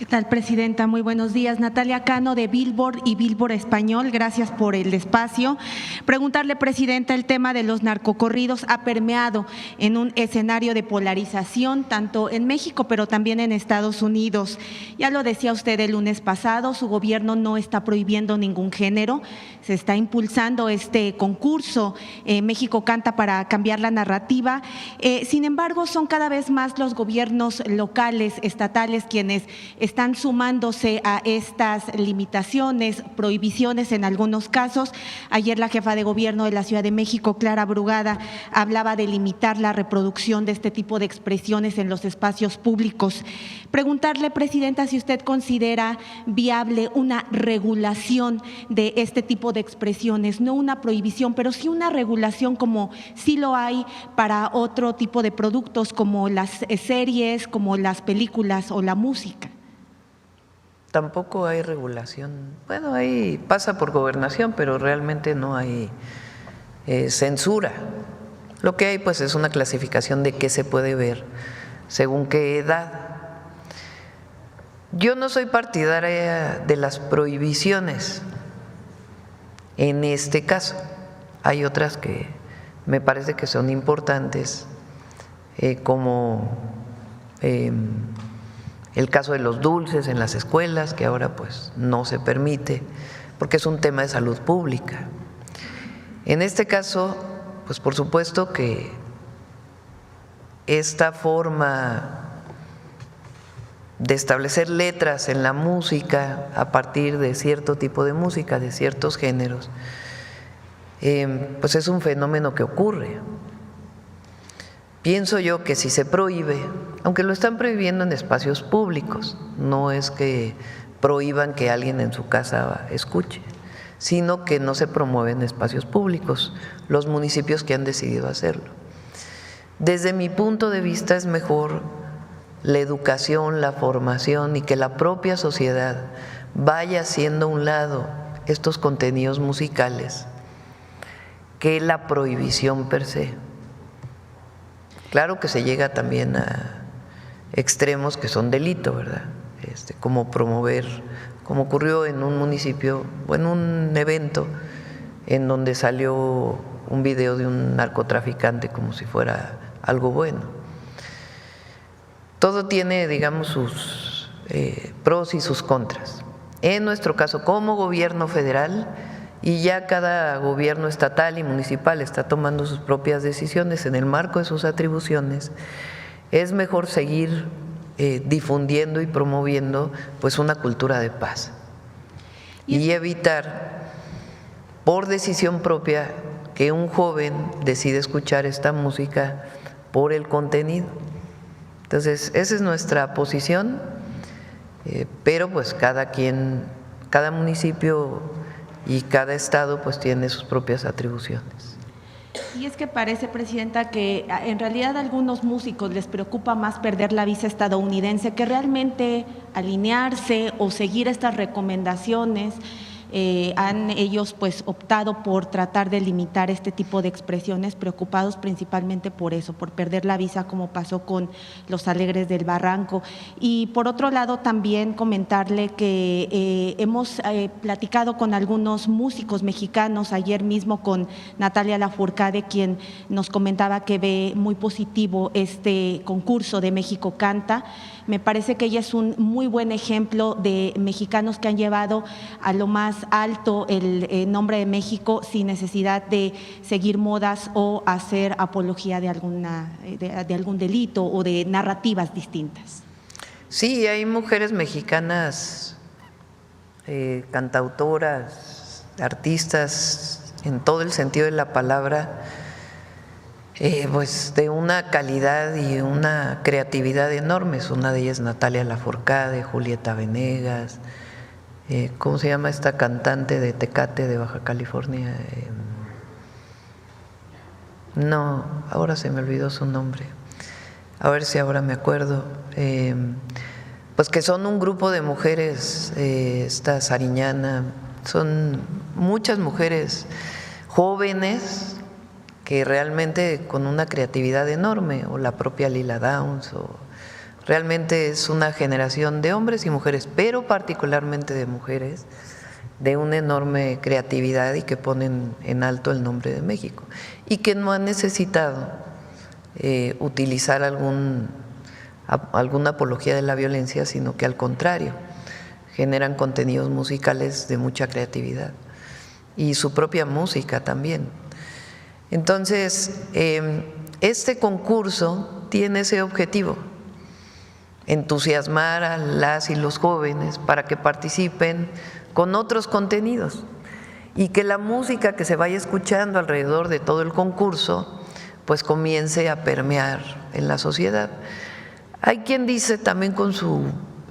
tal, presidenta? Muy buenos días. Natalia Cano, de Billboard y Billboard Español. Gracias por el espacio. Preguntarle, presidenta, el tema de los narcocorridos ha permeado en un escenario de polarización, tanto en México, pero también en Estados Unidos. Ya lo decía usted el lunes pasado, su gobierno no está prohibiendo ningún género. Se está impulsando este concurso, México Canta, para cambiar la narrativa. Sin embargo, son cada vez más los gobiernos locales, estatales, quienes están sumándose a estas limitaciones, prohibiciones en algunos casos. Ayer la jefa de gobierno de la Ciudad de México, Clara Brugada, hablaba de limitar la reproducción de este tipo de expresiones en los espacios públicos. Preguntarle, presidenta, si usted considera viable una regulación de este tipo de expresiones, no una prohibición, pero sí una regulación como sí lo hay para otro tipo de productos como las series, como las películas o la música. Tampoco hay regulación. Bueno, ahí pasa por gobernación, pero realmente no hay censura. Lo que hay pues es una clasificación de qué se puede ver según qué edad. Yo no soy partidaria de las prohibiciones en este caso. Hay otras que me parece que son importantes, como el caso de los dulces en las escuelas, que ahora pues no se permite, porque es un tema de salud pública. En este caso, pues por supuesto que esta forma de establecer letras en la música a partir de cierto tipo de música, de ciertos géneros, pues es un fenómeno que ocurre. Pienso yo que si se prohíbe, aunque lo están prohibiendo en espacios públicos, no es que prohíban que alguien en su casa escuche, sino que no se promueve en espacios públicos, los municipios que han decidido hacerlo. Desde mi punto de vista es mejor la educación, la formación y que la propia sociedad vaya haciendo a un lado estos contenidos musicales que la prohibición per se. Claro que se llega también a extremos que son delito, ¿verdad? Como promover, como ocurrió en un municipio o en un evento en donde salió un video de un narcotraficante como si fuera algo bueno. Todo tiene, digamos, sus pros y sus contras. En nuestro caso, como gobierno federal, y ya cada gobierno estatal y municipal está tomando sus propias decisiones en el marco de sus atribuciones, es mejor seguir difundiendo y promoviendo pues una cultura de paz y evitar por decisión propia que un joven decida escuchar esta música por el contenido. Entonces, esa es nuestra posición, pero pues cada quien, cada municipio y cada estado pues tiene sus propias atribuciones. Y es que parece, presidenta, que en realidad a algunos músicos les preocupa más perder la visa estadounidense que realmente alinearse o seguir estas recomendaciones. Han ellos pues optado por tratar de limitar este tipo de expresiones, preocupados principalmente por eso, por perder la visa, como pasó con los Alegres del Barranco. Y por otro lado también comentarle que hemos platicado con algunos músicos mexicanos, ayer mismo con Natalia Lafourcade, quien nos comentaba que ve muy positivo este concurso de México Canta. Me parece que ella es un muy buen ejemplo de mexicanos que han llevado a lo más alto el nombre de México sin necesidad de seguir modas o hacer apología de algún delito o de narrativas distintas. Sí, hay mujeres mexicanas, cantautoras, artistas, en todo el sentido de la palabra, pues de una calidad y una creatividad enormes. Una de ellas Natalia Lafourcade, Julieta Venegas, ¿cómo se llama esta cantante de Tecate, de Baja California? No, ahora se me olvidó su nombre, a ver si ahora me acuerdo. Pues que son un grupo de mujeres, esta Sariñana, son muchas mujeres jóvenes que realmente con una creatividad enorme, o la propia Lila Downs, o Realmente es una generación de hombres y mujeres, pero particularmente de mujeres, de una enorme creatividad y que ponen en alto el nombre de México y que no han necesitado utilizar alguna apología de la violencia, sino que al contrario, generan contenidos musicales de mucha creatividad y su propia música también. Entonces, este concurso tiene ese objetivo: entusiasmar a las y los jóvenes para que participen con otros contenidos y que la música que se vaya escuchando alrededor de todo el concurso pues comience a permear en la sociedad. Hay quien dice también con su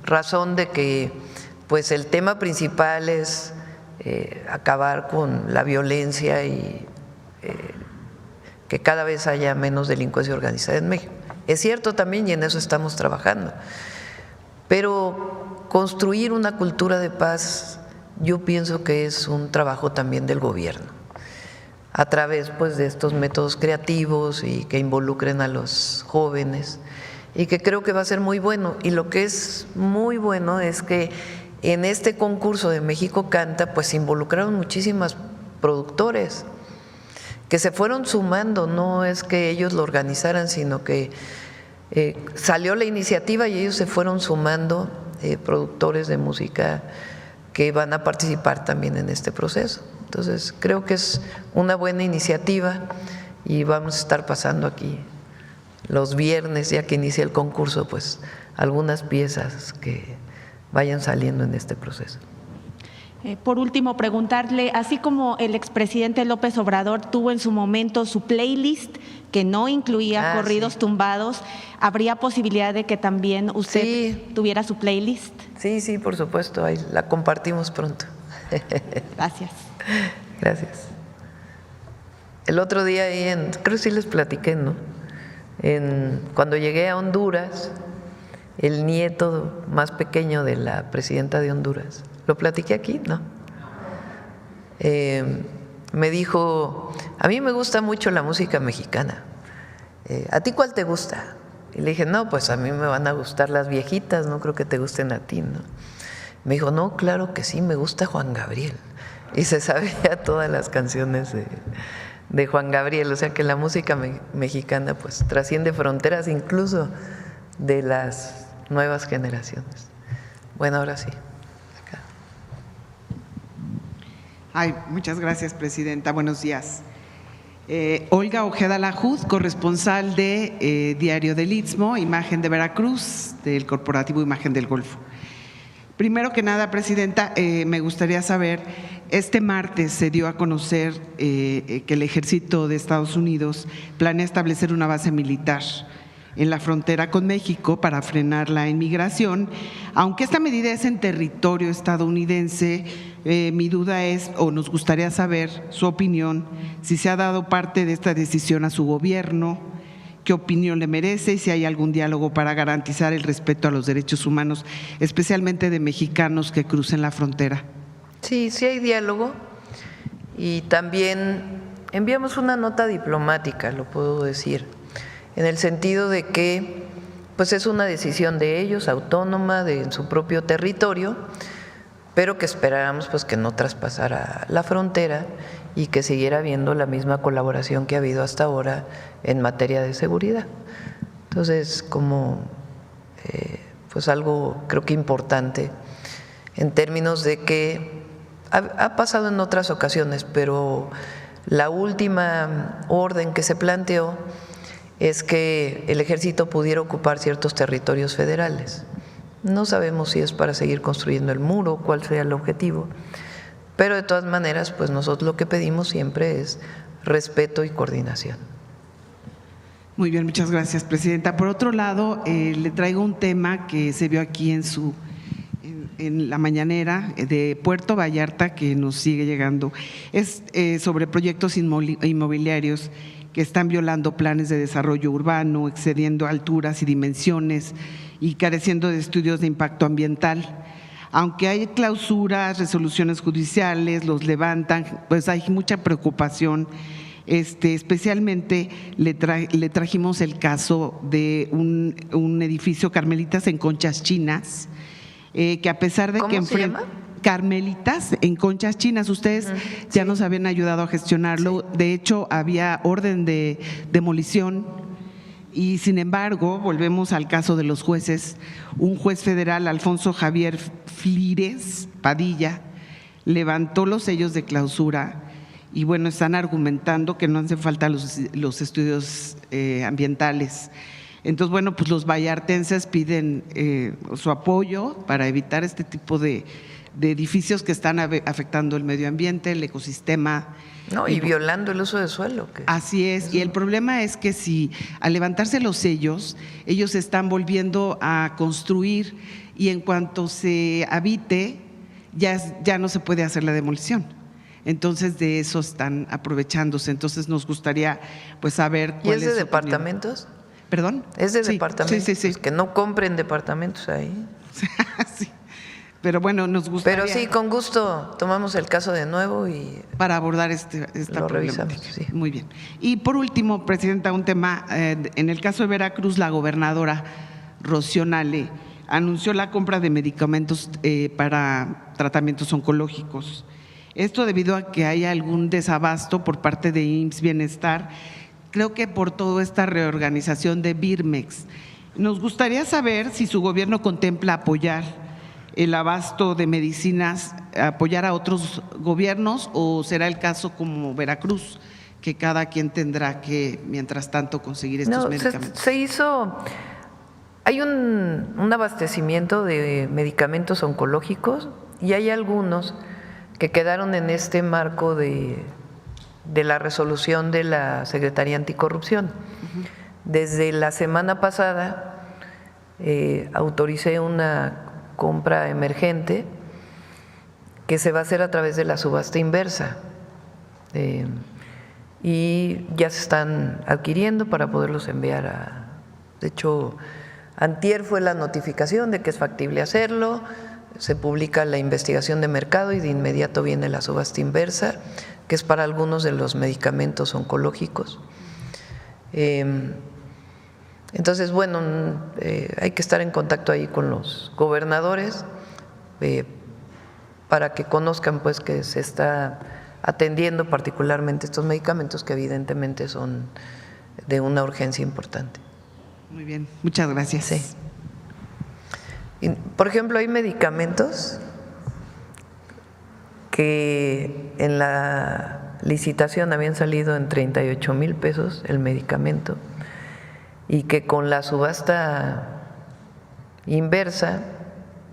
razón de que pues el tema principal es acabar con la violencia y que cada vez haya menos delincuencia organizada en México. Es cierto también, y en eso estamos trabajando, pero construir una cultura de paz yo pienso que es un trabajo también del gobierno, a través pues de estos métodos creativos y que involucren a los jóvenes, y que creo que va a ser muy bueno. Y lo que es muy bueno es que en este concurso de México Canta pues se involucraron muchísimas productores que se fueron sumando, no es que ellos lo organizaran, sino que salió la iniciativa y ellos se fueron sumando, productores de música que van a participar también en este proceso. Entonces creo que es una buena iniciativa y vamos a estar pasando aquí los viernes, ya que inicia el concurso, pues algunas piezas que vayan saliendo en este proceso. Por último, preguntarle, así como el expresidente López Obrador tuvo en su momento su playlist que no incluía corridos tumbados, ¿habría posibilidad de que también usted tuviera su playlist? Sí, por supuesto, ahí la compartimos pronto. Gracias. Gracias. El otro día ahí creo que sí les platiqué, ¿no? Cuando llegué a Honduras, el nieto más pequeño de la presidenta de Honduras, ¿lo platiqué aquí? No. Me dijo, a mí me gusta mucho la música mexicana, ¿a ti cuál te gusta? Y le dije, no, pues a mí me van a gustar las viejitas, no creo que te gusten a ti, ¿no? Me dijo, no, claro que sí, me gusta Juan Gabriel. Y se sabía todas las canciones de Juan Gabriel, o sea que la música mexicana pues trasciende fronteras incluso de las nuevas generaciones. Bueno, ahora sí. Muchas gracias, presidenta. Buenos días. Olga Ojeda Lajuz, corresponsal de Diario del Istmo, Imagen de Veracruz, del Corporativo Imagen del Golfo. Primero que nada, presidenta, me gustaría saber, este martes se dio a conocer que el Ejército de Estados Unidos planea establecer una base militar en la frontera con México para frenar la inmigración. Aunque esta medida es en territorio estadounidense, mi duda es, o nos gustaría saber su opinión, si se ha dado parte de esta decisión a su gobierno, qué opinión le merece y si hay algún diálogo para garantizar el respeto a los derechos humanos, especialmente de mexicanos que crucen la frontera. Sí hay diálogo y también enviamos una nota diplomática, lo puedo decir, en el sentido de que pues es una decisión de ellos, autónoma, en su propio territorio, pero que esperáramos pues que no traspasara la frontera y que siguiera habiendo la misma colaboración que ha habido hasta ahora en materia de seguridad. Entonces, como pues algo creo que importante en términos de que ha pasado en otras ocasiones, pero la última orden que se planteó es que el ejército pudiera ocupar ciertos territorios federales. No sabemos si es para seguir construyendo el muro, cuál sea el objetivo, pero de todas maneras, pues nosotros lo que pedimos siempre es respeto y coordinación. Muy bien, muchas gracias, presidenta. Por otro lado, le traigo un tema que se vio aquí en la mañanera de Puerto Vallarta, que nos sigue llegando. Es sobre proyectos inmobiliarios que están violando planes de desarrollo urbano, excediendo alturas y dimensiones y careciendo de estudios de impacto ambiental. Aunque hay clausuras, resoluciones judiciales, los levantan, pues hay mucha preocupación Especialmente le trajimos el caso de un edificio Carmelitas en Conchas Chinas, que a pesar de ¿Cómo se llama? Carmelitas en Conchas Chinas, ustedes ya nos habían ayudado a gestionarlo. De hecho, había orden de demolición y, sin embargo, volvemos al caso de los jueces. Un juez federal, Alfonso Javier Flires Padilla, levantó los sellos de clausura y, bueno, están argumentando que no hacen falta los estudios ambientales. Entonces, bueno, pues los vallartenses piden su apoyo para evitar este tipo de edificios que están afectando el medio ambiente, el ecosistema. No, y violando el uso de suelo. Así es, y el problema es que si al levantarse los sellos, ellos están volviendo a construir y en cuanto se habite, ya no se puede hacer la demolición. Entonces, de eso están aprovechándose. Entonces, nos gustaría pues saber cuál es. ¿Y es de departamentos? ¿Perdón? ¿Es de departamentos? Sí. Pues que no compren departamentos ahí. Sí. Pero bueno, nos gustaría… Pero sí, con gusto tomamos el caso de nuevo y… para abordar esta problemática. Sí. Muy bien. Y por último, Presidenta, un tema, en el caso de Veracruz, la gobernadora Rocío Nale anunció la compra de medicamentos para tratamientos oncológicos. Esto debido a que hay algún desabasto por parte de IMSS Bienestar, creo que por toda esta reorganización de Birmex. Nos gustaría saber si su gobierno contempla apoyar el abasto de medicinas, apoyar a otros gobiernos, o será el caso como Veracruz, que cada quien tendrá que, mientras tanto, conseguir estos medicamentos. Se hizo, hay un abastecimiento de medicamentos oncológicos y hay algunos que quedaron en este marco de la resolución de la Secretaría Anticorrupción. Desde la semana pasada autoricé una compra emergente que se va a hacer a través de la subasta inversa y ya se están adquiriendo para poderlos enviar de hecho, antier fue la notificación de que es factible hacerlo, se publica la investigación de mercado y de inmediato viene la subasta inversa, que es para algunos de los medicamentos oncológicos. Entonces, bueno, hay que estar en contacto ahí con los gobernadores para que conozcan pues que se está atendiendo particularmente estos medicamentos que evidentemente son de una urgencia importante. Muy bien, muchas gracias. Sí. Y, por ejemplo, hay medicamentos que en la licitación habían salido en 38,000 pesos el medicamento y que con la subasta inversa,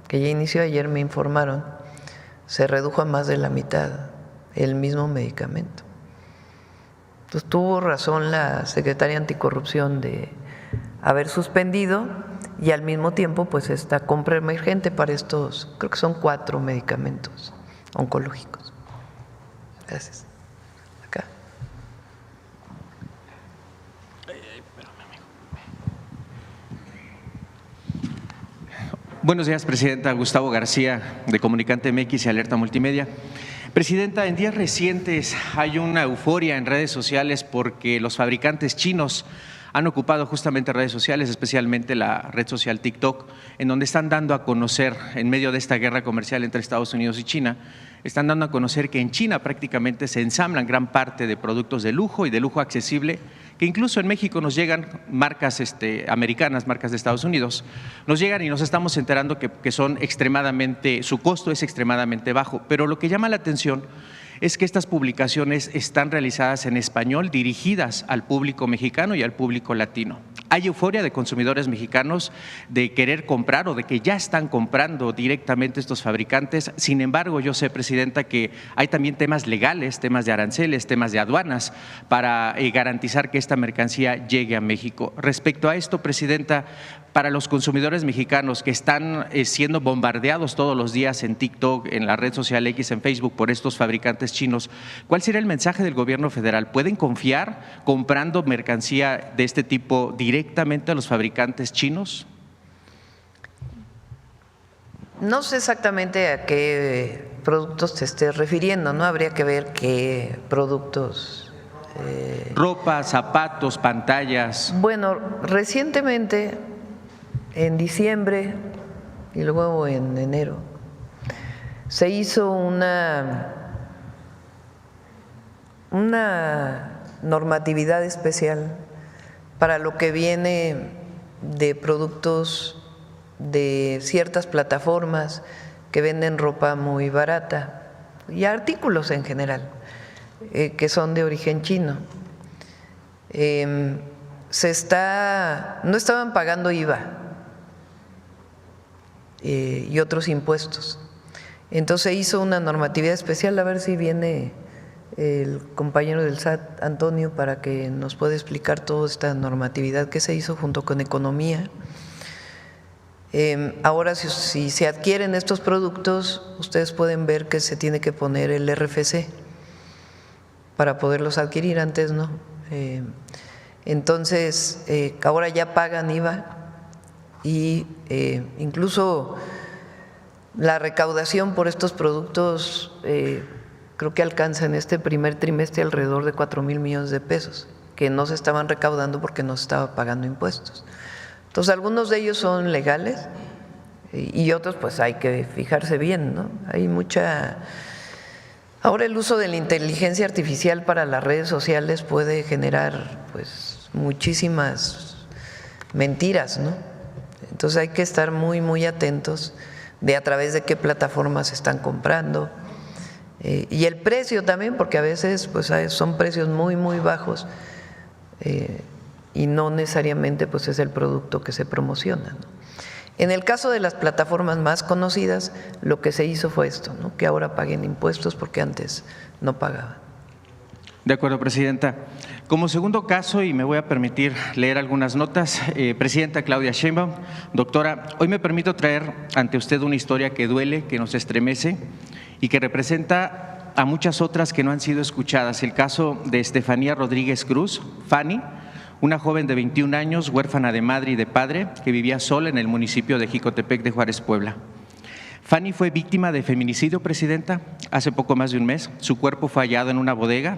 que ya inició ayer, me informaron, se redujo a más de la mitad el mismo medicamento. Entonces tuvo razón la Secretaría Anticorrupción de haber suspendido y al mismo tiempo pues esta compra emergente para estos, creo que son 4 medicamentos oncológicos. Gracias. Acá. Buenos días, Presidenta. Gustavo García, de Comunicante MX y Alerta Multimedia. Presidenta, en días recientes hay una euforia en redes sociales porque los fabricantes chinos han ocupado justamente redes sociales, especialmente la red social TikTok, en donde están dando a conocer, en medio de esta guerra comercial entre Estados Unidos y China, están dando a conocer que en China prácticamente se ensamblan gran parte de productos de lujo y de lujo accesible, que incluso en México nos llegan marcas americanas, marcas de Estados Unidos, nos llegan y nos estamos enterando que son extremadamente, su costo es extremadamente bajo. Pero lo que llama la atención es que estas publicaciones están realizadas en español, dirigidas al público mexicano y al público latino. Hay euforia de consumidores mexicanos de querer comprar o de que ya están comprando directamente estos fabricantes. Sin embargo, yo sé, Presidenta, que hay también temas legales, temas de aranceles, temas de aduanas para garantizar que esta mercancía llegue a México. Respecto a esto, Presidenta, para los consumidores mexicanos que están siendo bombardeados todos los días en TikTok, en la red social X, en Facebook, por estos fabricantes chinos, ¿cuál sería el mensaje del gobierno federal? ¿Pueden confiar comprando mercancía de este tipo directamente a los fabricantes chinos? No sé exactamente a qué productos te estés refiriendo, ¿no? Habría que ver qué productos ropa, zapatos, pantallas. Bueno, recientemente, en diciembre y luego en enero, se hizo una normatividad especial para lo que viene de productos de ciertas plataformas que venden ropa muy barata y artículos en general que son de origen chino. No estaban pagando IVA y otros impuestos. Entonces se hizo una normatividad especial, a ver si viene el compañero del SAT, Antonio, para que nos pueda explicar toda esta normatividad que se hizo junto con Economía. Ahora, si se adquieren estos productos, ustedes pueden ver que se tiene que poner el RFC para poderlos adquirir, antes no. Entonces, ahora ya pagan IVA y incluso la recaudación por estos productos creo que alcanza en este primer trimestre alrededor de 4,000 millones de pesos, que no se estaban recaudando porque no se estaba pagando impuestos. Entonces, algunos de ellos son legales y otros pues hay que fijarse bien, ¿no? Hay mucha… Ahora el uso de la inteligencia artificial para las redes sociales puede generar pues muchísimas mentiras, ¿no? Entonces hay que estar muy, muy atentos de a través de qué plataformas están comprando. Y el precio también, porque a veces pues son precios muy, muy bajos y no necesariamente pues es el producto que se promociona, ¿no? En el caso de las plataformas más conocidas, lo que se hizo fue esto, ¿no? Que ahora paguen impuestos porque antes no pagaban. De acuerdo, Presidenta. Como segundo caso, y me voy a permitir leer algunas notas, Presidenta Claudia Sheinbaum, doctora, hoy me permito traer ante usted una historia que duele, que nos estremece y que representa a muchas otras que no han sido escuchadas. El caso de Estefanía Rodríguez Cruz, Fanny, una joven de 21 años, huérfana de madre y de padre, que vivía sola en el municipio de Jicotepec de Juárez, Puebla. Fanny fue víctima de feminicidio, Presidenta, hace poco más de un mes. Su cuerpo fue hallado en una bodega.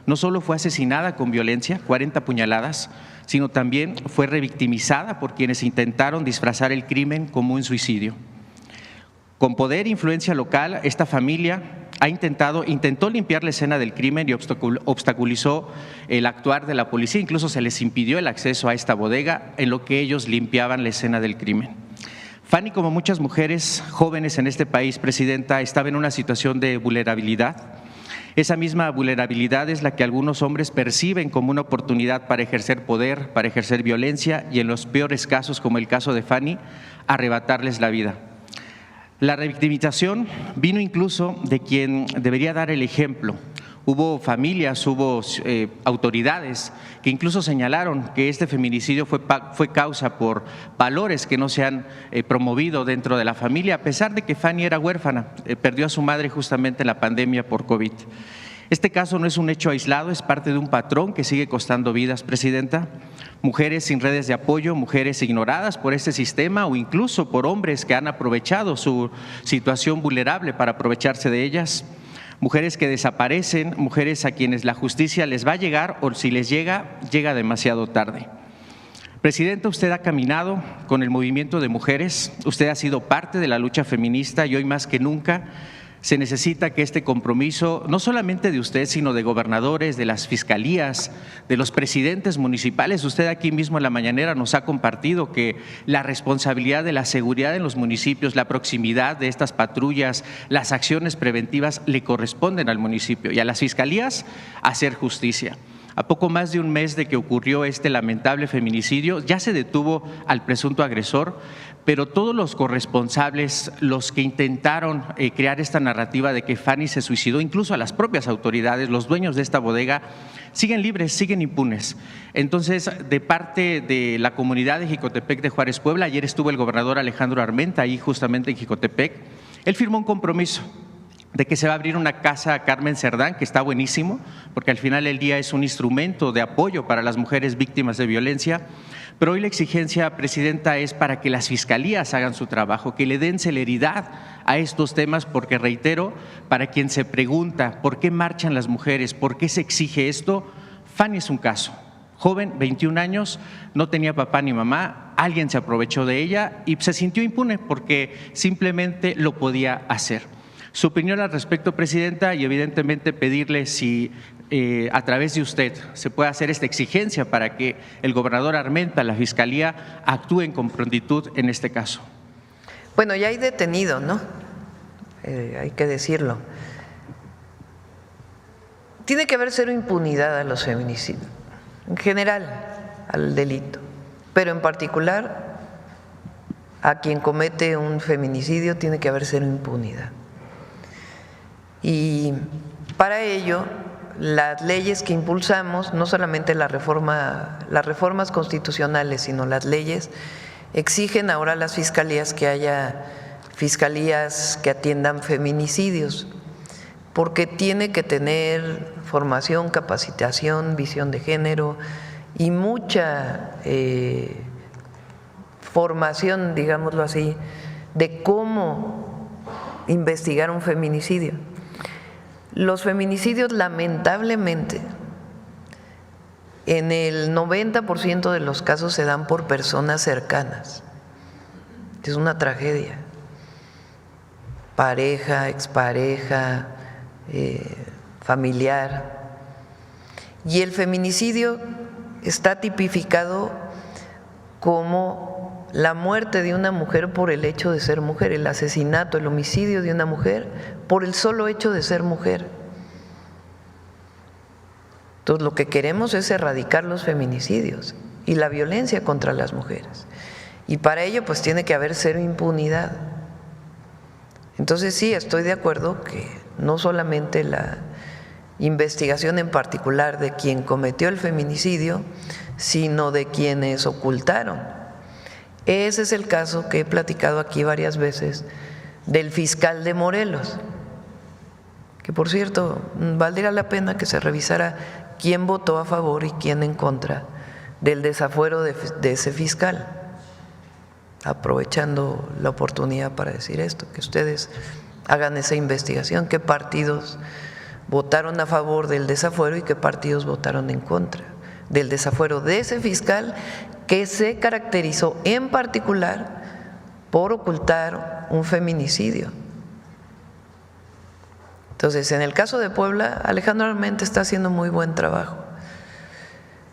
No solo fue asesinada con violencia, 40 puñaladas, sino también fue revictimizada por quienes intentaron disfrazar el crimen como un suicidio. Con poder e influencia local, esta familia intentó limpiar la escena del crimen y obstaculizó el actuar de la policía. Incluso se les impidió el acceso a esta bodega en lo que ellos limpiaban la escena del crimen. Fanny, como muchas mujeres jóvenes en este país, Presidenta, estaba en una situación de vulnerabilidad. Esa misma vulnerabilidad es la que algunos hombres perciben como una oportunidad para ejercer poder, para ejercer violencia y, en los peores casos, como el caso de Fanny, arrebatarles la vida. La revictimización vino incluso de quien debería dar el ejemplo. Hubo familias, hubo autoridades que incluso señalaron que este feminicidio fue causa por valores que no se han promovido dentro de la familia, a pesar de que Fanny era huérfana, perdió a su madre justamente en la pandemia por COVID. Este caso no es un hecho aislado, es parte de un patrón que sigue costando vidas, Presidenta. Mujeres sin redes de apoyo, mujeres ignoradas por este sistema o incluso por hombres que han aprovechado su situación vulnerable para aprovecharse de ellas. Mujeres que desaparecen, mujeres a quienes la justicia les va a llegar o si les llega, llega demasiado tarde. Presidenta, usted ha caminado con el movimiento de mujeres, usted ha sido parte de la lucha feminista y hoy más que nunca se necesita que este compromiso, no solamente de usted, sino de gobernadores, de las fiscalías, de los presidentes municipales. Usted aquí mismo en la mañanera nos ha compartido que la responsabilidad de la seguridad en los municipios, la proximidad de estas patrullas, las acciones preventivas le corresponden al municipio y a las fiscalías hacer justicia. A poco más de un mes de que ocurrió este lamentable feminicidio, ya se detuvo al presunto agresor, pero todos los corresponsables, los que intentaron crear esta narrativa de que Fanny se suicidó, incluso a las propias autoridades, los dueños de esta bodega, siguen libres, siguen impunes. Entonces, de parte de la comunidad de Jicotepec de Juárez, Puebla, ayer estuvo el gobernador Alejandro Armenta ahí justamente en Jicotepec, él firmó un compromiso de que se va a abrir una casa Carmen Cerdán, que está buenísimo, porque al final del día es un instrumento de apoyo para las mujeres víctimas de violencia. Pero hoy la exigencia, Presidenta, es para que las fiscalías hagan su trabajo, que le den celeridad a estos temas, porque reitero, para quien se pregunta por qué marchan las mujeres, por qué se exige esto, Fanny es un caso. Joven, 21 años, no tenía papá ni mamá, alguien se aprovechó de ella y se sintió impune porque simplemente lo podía hacer. Su opinión al respecto, Presidenta, y evidentemente pedirle si a través de usted se puede hacer esta exigencia para que el gobernador Armenta, la Fiscalía, actúen con prontitud en este caso. Bueno, ya hay detenido, ¿no? Hay que decirlo. Tiene que haber cero impunidad a los feminicidios, en general al delito, pero en particular a quien comete un feminicidio tiene que haber cero impunidad. Y para ello, las leyes que impulsamos, no solamente las reformas constitucionales, sino las leyes, exigen ahora a las fiscalías que haya fiscalías que atiendan feminicidios, porque tiene que tener formación, capacitación, visión de género y mucha formación, digámoslo así, de cómo investigar un feminicidio. Los feminicidios, lamentablemente, en el 90% de los casos se dan por personas cercanas. Es una tragedia. Pareja, expareja, familiar. Y el feminicidio está tipificado como la muerte de una mujer por el hecho de ser mujer, el asesinato, el homicidio de una mujer por el solo hecho de ser mujer. Entonces, lo que queremos es erradicar los feminicidios y la violencia contra las mujeres. Y para ello, pues tiene que haber cero impunidad. Entonces, sí, estoy de acuerdo que no solamente la investigación en particular de quien cometió el feminicidio, sino de quienes ocultaron. Ese es el caso que he platicado aquí varias veces del fiscal de Morelos, que por cierto, valdría la pena que se revisara quién votó a favor y quién en contra del desafuero de ese fiscal. Aprovechando la oportunidad para decir esto, que ustedes hagan esa investigación, qué partidos votaron a favor del desafuero y qué partidos votaron en contra del desafuero de ese fiscal que se caracterizó en particular por ocultar un feminicidio. Entonces, en el caso de Puebla, Alejandro Armenta está haciendo muy buen trabajo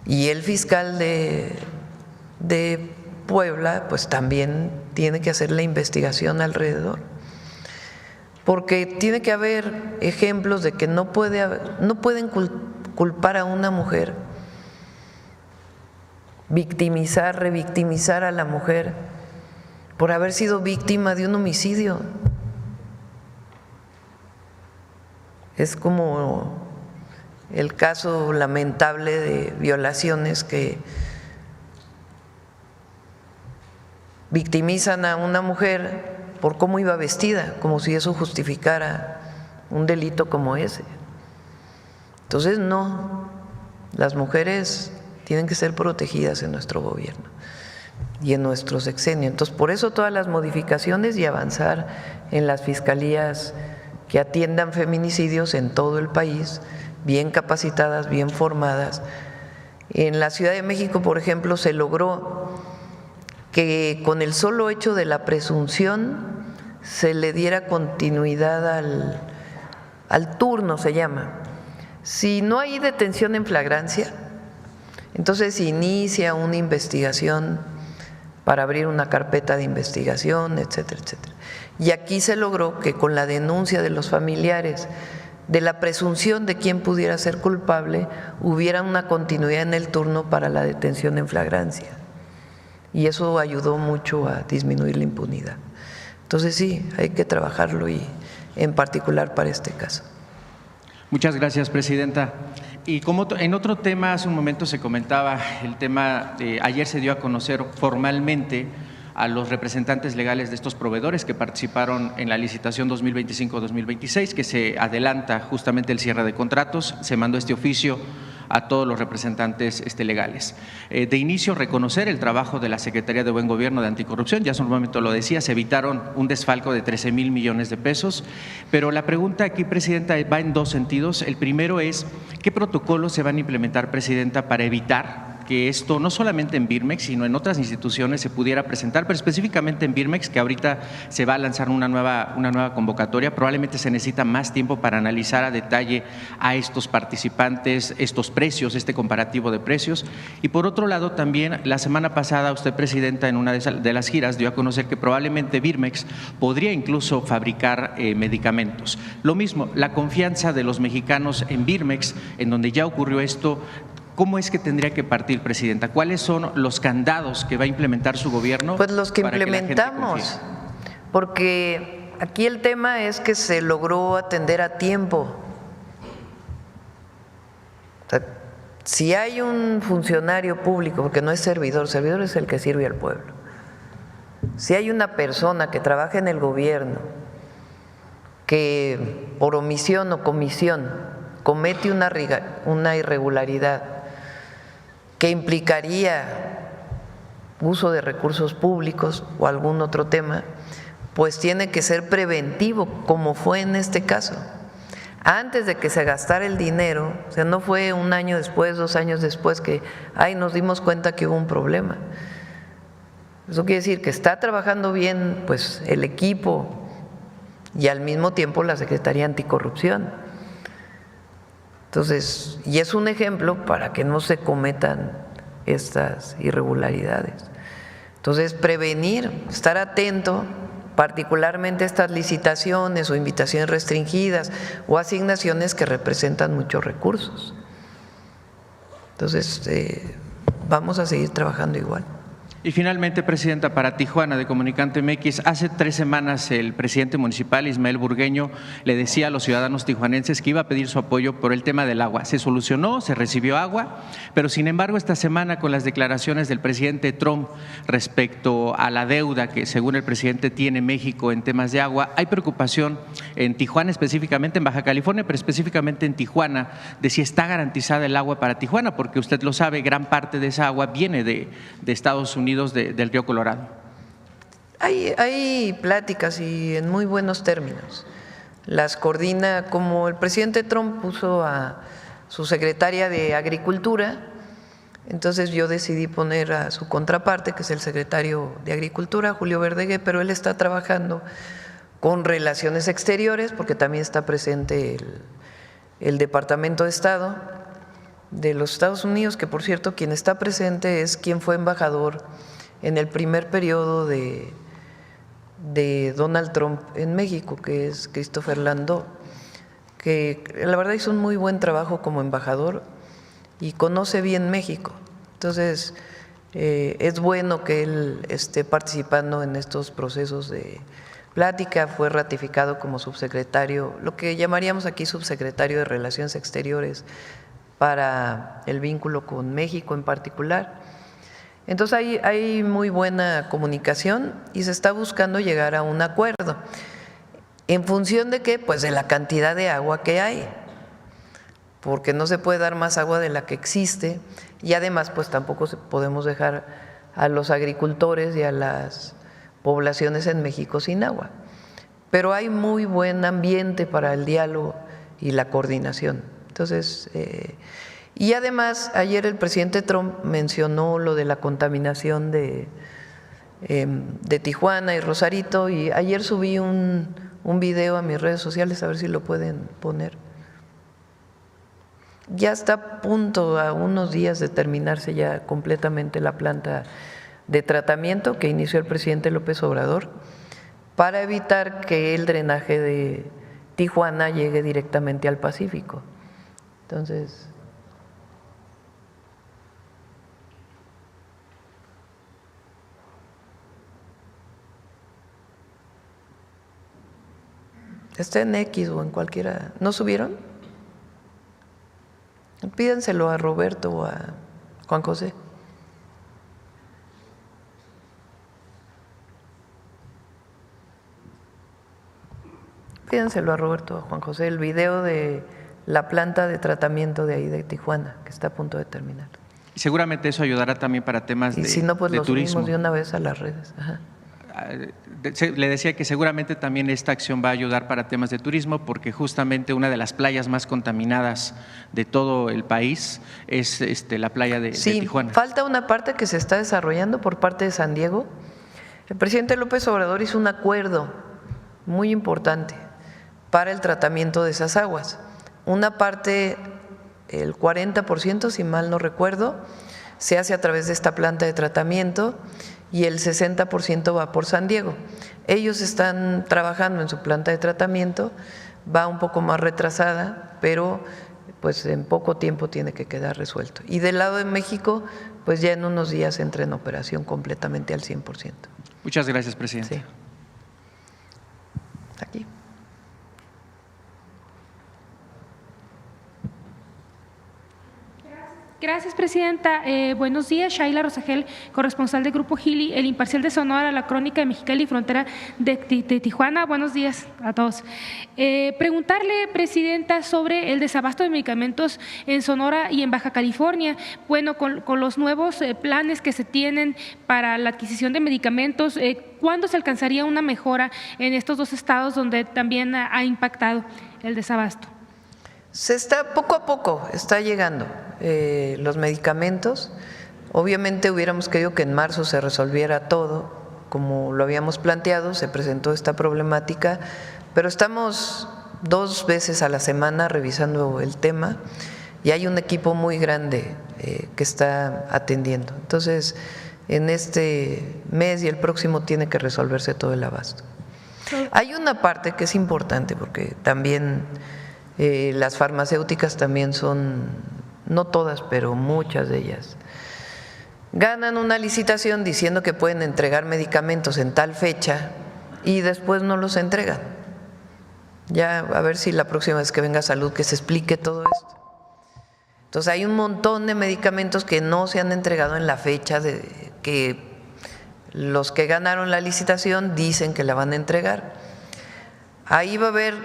y el fiscal de Puebla pues también tiene que hacer la investigación alrededor, porque tiene que haber ejemplos de que no pueden culpar a una mujer, victimizar, revictimizar a la mujer por haber sido víctima de un homicidio. Es como el caso lamentable de violaciones que victimizan a una mujer por cómo iba vestida, como si eso justificara un delito como ese. Entonces, no, las mujeres tienen que ser protegidas en nuestro gobierno y en nuestro sexenio. Entonces, por eso todas las modificaciones y avanzar en las fiscalías que atiendan feminicidios en todo el país, bien capacitadas, bien formadas. En la Ciudad de México, por ejemplo, se logró que con el solo hecho de la presunción se le diera continuidad al turno, se llama. Si no hay detención en flagrancia, entonces se inicia una investigación para abrir una carpeta de investigación, etcétera, etcétera. Y aquí se logró que con la denuncia de los familiares de la presunción de quién pudiera ser culpable, hubiera una continuidad en el turno para la detención en flagrancia. Y eso ayudó mucho a disminuir la impunidad. Entonces sí, hay que trabajarlo y en particular para este caso. Muchas gracias, Presidenta. Y como en otro tema, hace un momento se comentaba el tema, ayer se dio a conocer formalmente a los representantes legales de estos proveedores que participaron en la licitación 2025-2026, que se adelanta justamente el cierre de contratos. Se mandó este oficio a todos los representantes legales. De inicio, reconocer el trabajo de la Secretaría de Buen Gobierno de Anticorrupción, ya hace un momento lo decía, se evitaron un desfalco de 13,000 millones de pesos, pero la pregunta aquí, Presidenta, va en dos sentidos. El primero es, ¿qué protocolos se van a implementar, Presidenta, para evitar que esto no solamente en Birmex, sino en otras instituciones se pudiera presentar, pero específicamente en Birmex, que ahorita se va a lanzar una nueva convocatoria? Probablemente se necesita más tiempo para analizar a detalle a estos participantes, estos precios, este comparativo de precios. Y por otro lado, también la semana pasada usted, Presidenta, en una de las giras dio a conocer que probablemente Birmex podría incluso fabricar medicamentos. Lo mismo, la confianza de los mexicanos en Birmex, en donde ya ocurrió esto. ¿Cómo es que tendría que partir, Presidenta? ¿Cuáles son los candados que va a implementar su gobierno? Pues los que para implementamos, porque aquí el tema es que se logró atender a tiempo. O sea, si hay un funcionario público, porque no es servidor es el que sirve al pueblo. Si hay una persona que trabaja en el gobierno que por omisión o comisión comete una irregularidad que implicaría uso de recursos públicos o algún otro tema, pues tiene que ser preventivo, como fue en este caso. Antes de que se gastara el dinero, o sea, no fue un año después, 2 años después que, nos dimos cuenta que hubo un problema. Eso quiere decir que está trabajando bien, pues, el equipo y al mismo tiempo la Secretaría Anticorrupción. Entonces, y es un ejemplo para que no se cometan estas irregularidades. Entonces, prevenir, estar atento, particularmente estas licitaciones o invitaciones restringidas o asignaciones que representan muchos recursos. Entonces, vamos a seguir trabajando igual. Y finalmente, Presidenta, para Tijuana, de Comunicante MX, hace 3 semanas el presidente municipal, Ismael Burgueño, le decía a los ciudadanos tijuanenses que iba a pedir su apoyo por el tema del agua. Se solucionó, se recibió agua, pero sin embargo esta semana, con las declaraciones del presidente Trump respecto a la deuda que según el presidente tiene México en temas de agua, hay preocupación en Tijuana, específicamente en Baja California, pero específicamente en Tijuana, de si está garantizada el agua para Tijuana, porque usted lo sabe, gran parte de esa agua viene de Estados Unidos, del río Colorado. Hay pláticas y en muy buenos términos. Las coordina, como el presidente Trump puso a su secretaria de Agricultura, entonces yo decidí poner a su contraparte, que es el secretario de Agricultura, Julio Verdeguer, pero él está trabajando con Relaciones Exteriores, porque también está presente el Departamento de Estado de los Estados Unidos, que por cierto quien está presente es quien fue embajador en el primer periodo de Donald Trump en México, que es Christopher Landau, que la verdad hizo un muy buen trabajo como embajador y conoce bien México. Entonces es bueno que él esté participando en estos procesos de plática. Fue ratificado como subsecretario, lo que llamaríamos aquí subsecretario de Relaciones Exteriores, para el vínculo con México en particular. Entonces hay muy buena comunicación y se está buscando llegar a un acuerdo. ¿En función de qué? Pues de la cantidad de agua que hay, porque no se puede dar más agua de la que existe y además pues tampoco podemos dejar a los agricultores y a las poblaciones en México sin agua. Pero hay muy buen ambiente para el diálogo y la coordinación. Entonces, y además ayer el presidente Trump mencionó lo de la contaminación de Tijuana y Rosarito, y ayer subí un video a mis redes sociales, a ver si lo pueden poner. Ya está a punto, a unos días de terminarse ya completamente la planta de tratamiento que inició el presidente López Obrador para evitar que el drenaje de Tijuana llegue directamente al Pacífico. Entonces, está en X o en cualquiera. ¿No subieron? Pídenselo a Roberto o a Juan José. Pídenselo a Roberto o a Juan José, el video de la planta de tratamiento de ahí de Tijuana, que está a punto de terminar. Y seguramente eso ayudará también para temas Y si no, pues de lo turismo. subimos de una vez a las redes. Ajá. Le decía que seguramente también esta acción va a ayudar para temas de turismo, porque justamente una de las playas más contaminadas de todo el país es la playa de Tijuana. Falta una parte que se está desarrollando por parte de San Diego. El presidente López Obrador hizo un acuerdo muy importante para el tratamiento de esas aguas. Una parte, el 40%, si mal no recuerdo, se hace a través de esta planta de tratamiento y el 60% va por San Diego. Ellos están trabajando en su planta de tratamiento, va un poco más retrasada, pero pues en poco tiempo tiene que quedar resuelto. Y del lado de México, pues ya en unos días entra en operación completamente al 100%. Muchas gracias, presidente. Sí. Aquí. Gracias, presidenta. Buenos días, Shaila Rosagel, corresponsal del Grupo Gili, El Imparcial de Sonora, La Crónica de Mexicali y Frontera de Tijuana. Buenos días a todos. Preguntarle, presidenta, sobre el desabasto de medicamentos en Sonora y en Baja California. Bueno, con los nuevos planes que se tienen para la adquisición de medicamentos, ¿cuándo se alcanzaría una mejora en estos dos estados donde también ha impactado el desabasto? Poco a poco está llegando los medicamentos. Obviamente hubiéramos querido que en marzo se resolviera todo, como lo habíamos planteado, se presentó esta problemática, pero estamos 2 veces a la semana revisando el tema y hay un equipo muy grande que está atendiendo. Entonces, en este mes y el próximo tiene que resolverse todo el abasto. Hay una parte que es importante porque también las farmacéuticas también son, no todas, pero muchas de ellas, ganan una licitación diciendo que pueden entregar medicamentos en tal fecha y después no los entregan. Ya a ver si la próxima vez que venga Salud que se explique todo esto. Entonces hay un montón de medicamentos que no se han entregado en la fecha de que los que ganaron la licitación dicen que la van a entregar. Ahí va a haber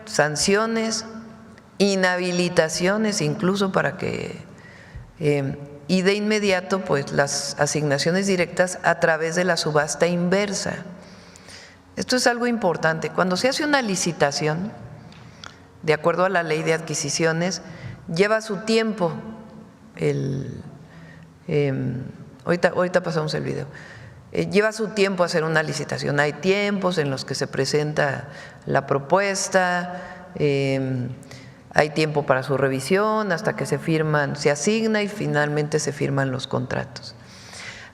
sanciones, inhabilitaciones incluso para que y de inmediato pues las asignaciones directas a través de la subasta inversa. Esto es algo importante. Cuando se hace una licitación, de acuerdo a la ley de adquisiciones, lleva su tiempo. Ahorita pasamos el video. Lleva su tiempo hacer una licitación. Hay tiempos en los que se presenta la propuesta. Hay tiempo para su revisión hasta que se asigna y finalmente se firman los contratos.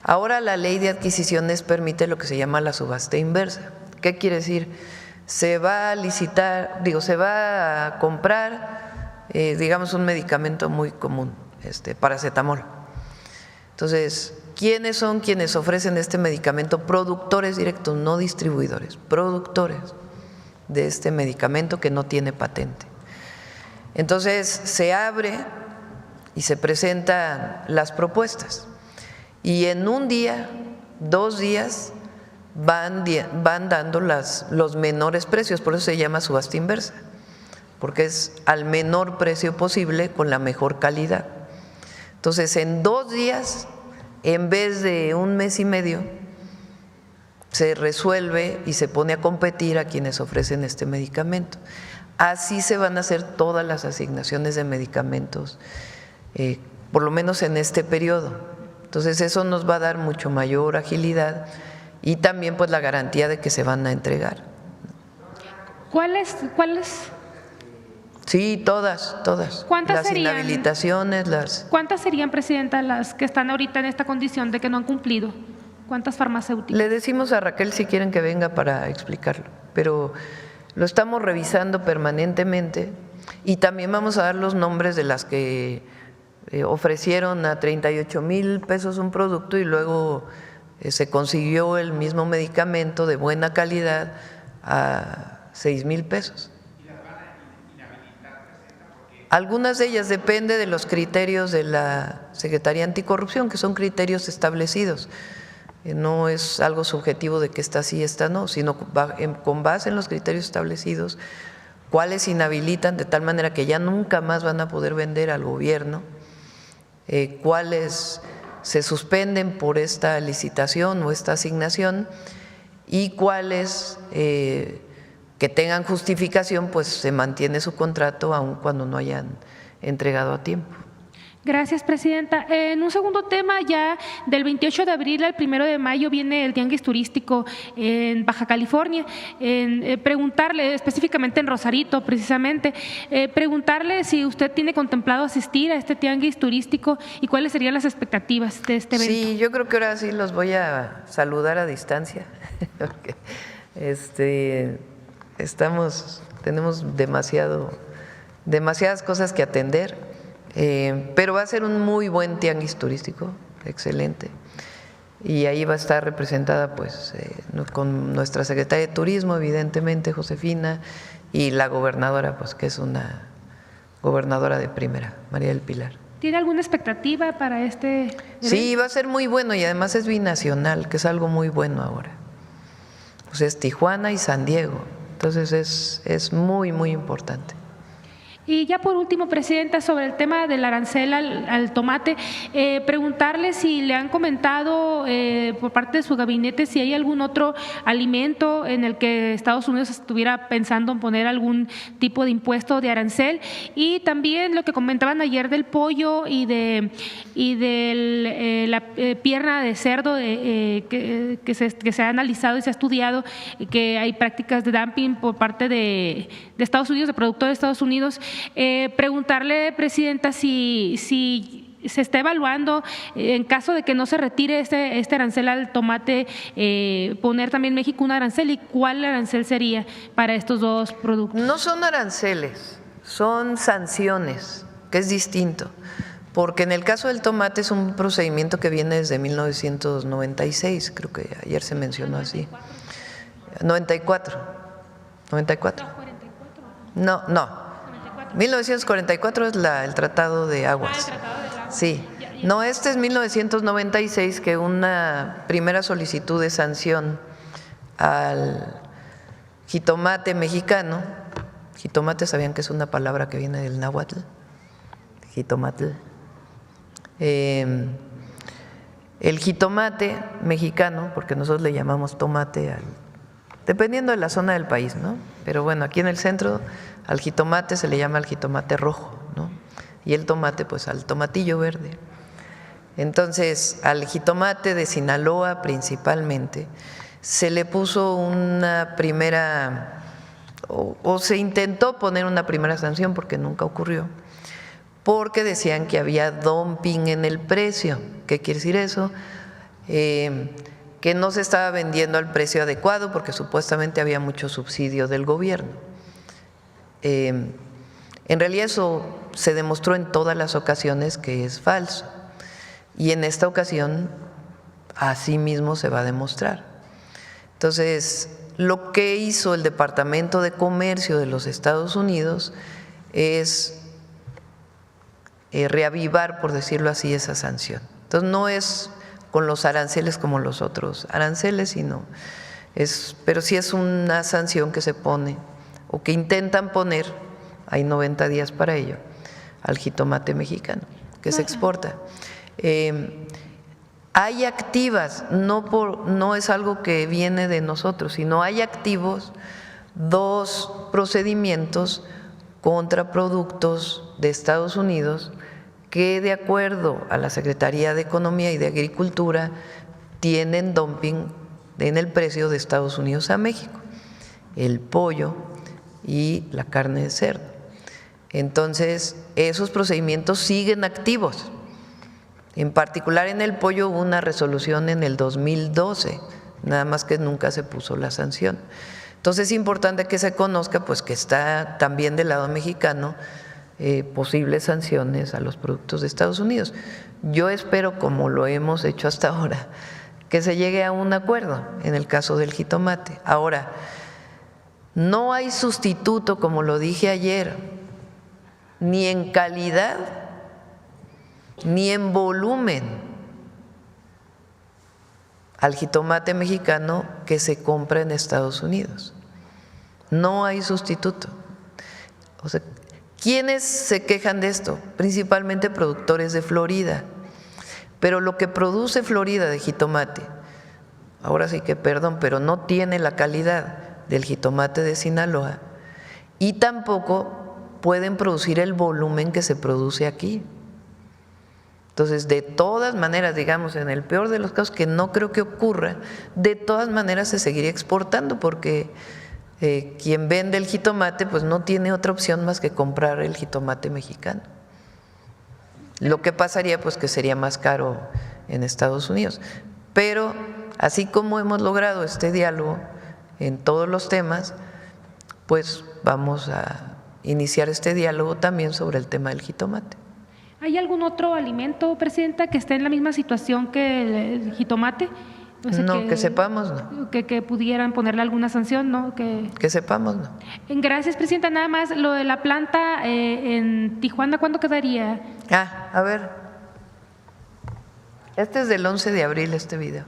Ahora la ley de adquisiciones permite lo que se llama la subasta inversa. ¿Qué quiere decir? Se va a licitar, se va a comprar, digamos, un medicamento muy común, paracetamol. Entonces, ¿quiénes son quienes ofrecen este medicamento? Productores directos, no distribuidores, productores de este medicamento que no tiene patente. Entonces se abre y se presentan las propuestas y en un día, 2 días van dando los menores precios, por eso se llama subasta inversa, porque es al menor precio posible con la mejor calidad. Entonces en 2 días, en vez de 1 mes y medio, se resuelve y se pone a competir a quienes ofrecen este medicamento. Así se van a hacer todas las asignaciones de medicamentos, por lo menos en este periodo. Entonces eso nos va a dar mucho mayor agilidad y también pues la garantía de que se van a entregar. ¿Cuáles? Sí, todas. ¿Cuántas las serían? Inhabilitaciones, ¿Cuántas serían, presidenta, las que están ahorita en esta condición de que no han cumplido? ¿Cuántas farmacéuticas? Le decimos a Raquel si quieren que venga para explicarlo, pero lo estamos revisando permanentemente y también vamos a dar los nombres de las que ofrecieron a 38,000 pesos un producto y luego se consiguió el mismo medicamento de buena calidad a 6,000 pesos. Algunas de ellas depende de los criterios de la Secretaría Anticorrupción, que son criterios establecidos. No es algo subjetivo de que esta sí, esta no, sino con base en los criterios establecidos, cuáles inhabilitan de tal manera que ya nunca más van a poder vender al gobierno, cuáles se suspenden por esta licitación o esta asignación y cuáles que tengan justificación, pues se mantiene su contrato aun cuando no hayan entregado a tiempo. Gracias, presidenta. En un segundo tema, ya del 28 de abril al 1 de mayo viene el Tianguis Turístico en Baja California. Preguntarle, específicamente en Rosarito, precisamente, preguntarle si usted tiene contemplado asistir a este Tianguis Turístico y cuáles serían las expectativas de este evento. Sí, yo creo que ahora sí los voy a saludar a distancia, porque tenemos demasiadas cosas que atender. Pero va a ser un muy buen tianguis turístico, excelente. Y ahí va a estar representada pues con nuestra secretaria de Turismo, evidentemente, Josefina, y la gobernadora, pues que es una gobernadora de primera, María del Pilar. ¿Tiene alguna expectativa para este evento? Sí, va a ser muy bueno y además es binacional, que es algo muy bueno ahora. Pues es Tijuana y San Diego, entonces es muy, muy importante. Y ya por último, presidenta, sobre el tema del arancel al tomate, preguntarle si le han comentado por parte de su gabinete si hay algún otro alimento en el que Estados Unidos estuviera pensando en poner algún tipo de impuesto de arancel, y también lo que comentaban ayer del pollo y de la pierna de cerdo que se ha analizado y se ha estudiado que hay prácticas de dumping por parte de Estados Unidos, de productores de Estados Unidos. Preguntarle, presidenta, si se está evaluando, en caso de que no se retire este arancel al tomate, poner también México un arancel, y cuál arancel sería para estos dos productos. No son aranceles, son sanciones, que es distinto, porque en el caso del tomate es un procedimiento que viene desde 1996, creo que ayer se mencionó así. 94. No. 1944 es el Tratado de Aguas. Sí. No, este es 1996, que una primera solicitud de sanción al jitomate mexicano. Jitomate, ¿sabían que es una palabra que viene del náhuatl? Jitomate. El jitomate mexicano, porque nosotros le llamamos tomate dependiendo de la zona del país, ¿no? Pero bueno, aquí en el centro al jitomate se le llama el jitomate rojo, ¿no? Y el tomate, pues al tomatillo verde. Entonces, al jitomate de Sinaloa principalmente se le puso una primera, o se intentó poner una primera sanción, porque nunca ocurrió, porque decían que había dumping en el precio. ¿Qué quiere decir eso? Que no se estaba vendiendo al precio adecuado porque supuestamente había mucho subsidio del gobierno. En realidad eso se demostró en todas las ocasiones que es falso, y en esta ocasión así mismo se va a demostrar. Entonces, lo que hizo el Departamento de Comercio de los Estados Unidos es reavivar, por decirlo así, esa sanción. Entonces, no es con los aranceles como los otros aranceles, pero sí es una sanción que se pone o que intentan poner, hay 90 días para ello, al jitomate mexicano que se exporta. Hay activas, no es algo que viene de nosotros, sino hay activos 2 procedimientos contra productos de Estados Unidos que, de acuerdo a la Secretaría de Economía y de Agricultura, tienen dumping en el precio de Estados Unidos a México: el pollo y la carne de cerdo. Entonces, esos procedimientos siguen activos. En particular, en el pollo hubo una resolución en el 2012, nada más que nunca se puso la sanción. Entonces, es importante que se conozca, pues, que está también del lado mexicano posibles sanciones a los productos de Estados Unidos. Yo espero, como lo hemos hecho hasta ahora, que se llegue a un acuerdo en el caso del jitomate. Ahora, no hay sustituto, como lo dije ayer, ni en calidad ni en volumen al jitomate mexicano que se compra en Estados Unidos. No hay sustituto. O sea, ¿quiénes se quejan de esto? Principalmente productores de Florida. Pero lo que produce Florida de jitomate, ahora sí que perdón, pero no tiene la calidad del jitomate de Sinaloa y tampoco pueden producir el volumen que se produce aquí. Entonces, de todas maneras, digamos, en el peor de los casos, que no creo que ocurra, de todas maneras se seguiría exportando porque quien vende el jitomate pues no tiene otra opción más que comprar el jitomate mexicano. Lo que pasaría pues que sería más caro en Estados Unidos. Pero así como hemos logrado este diálogo en todos los temas, pues vamos a iniciar este diálogo también sobre el tema del jitomate. ¿Hay algún otro alimento, Presidenta, que esté en la misma situación que el jitomate? O sea, no, que sepamos, no. Que pudieran ponerle alguna sanción, ¿no? Que sepamos, no. Gracias, Presidenta. Nada más, lo de la planta en Tijuana, ¿cuándo quedaría? A ver. Este es del 11 de abril, este video.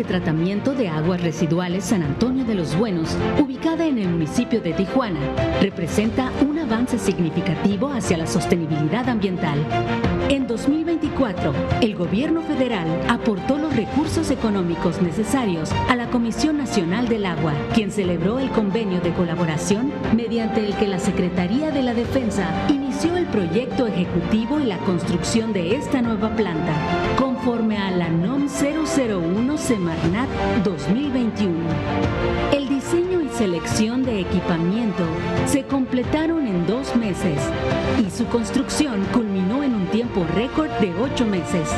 De tratamiento de aguas residuales San Antonio de los Buenos, ubicada en el municipio de Tijuana, representa un avance significativo hacia la sostenibilidad ambiental. En 2024, el gobierno federal aportó los recursos económicos necesarios a la Comisión Nacional del Agua, quien celebró el convenio de colaboración mediante el que la Secretaría de la Defensa inició el proyecto ejecutivo y la construcción de esta nueva planta, conforme a la NOM 001 Semarnat 2021. El diseño y selección de equipamiento se completaron en 2 meses y su construcción culminó en un tiempo récord de 8 meses.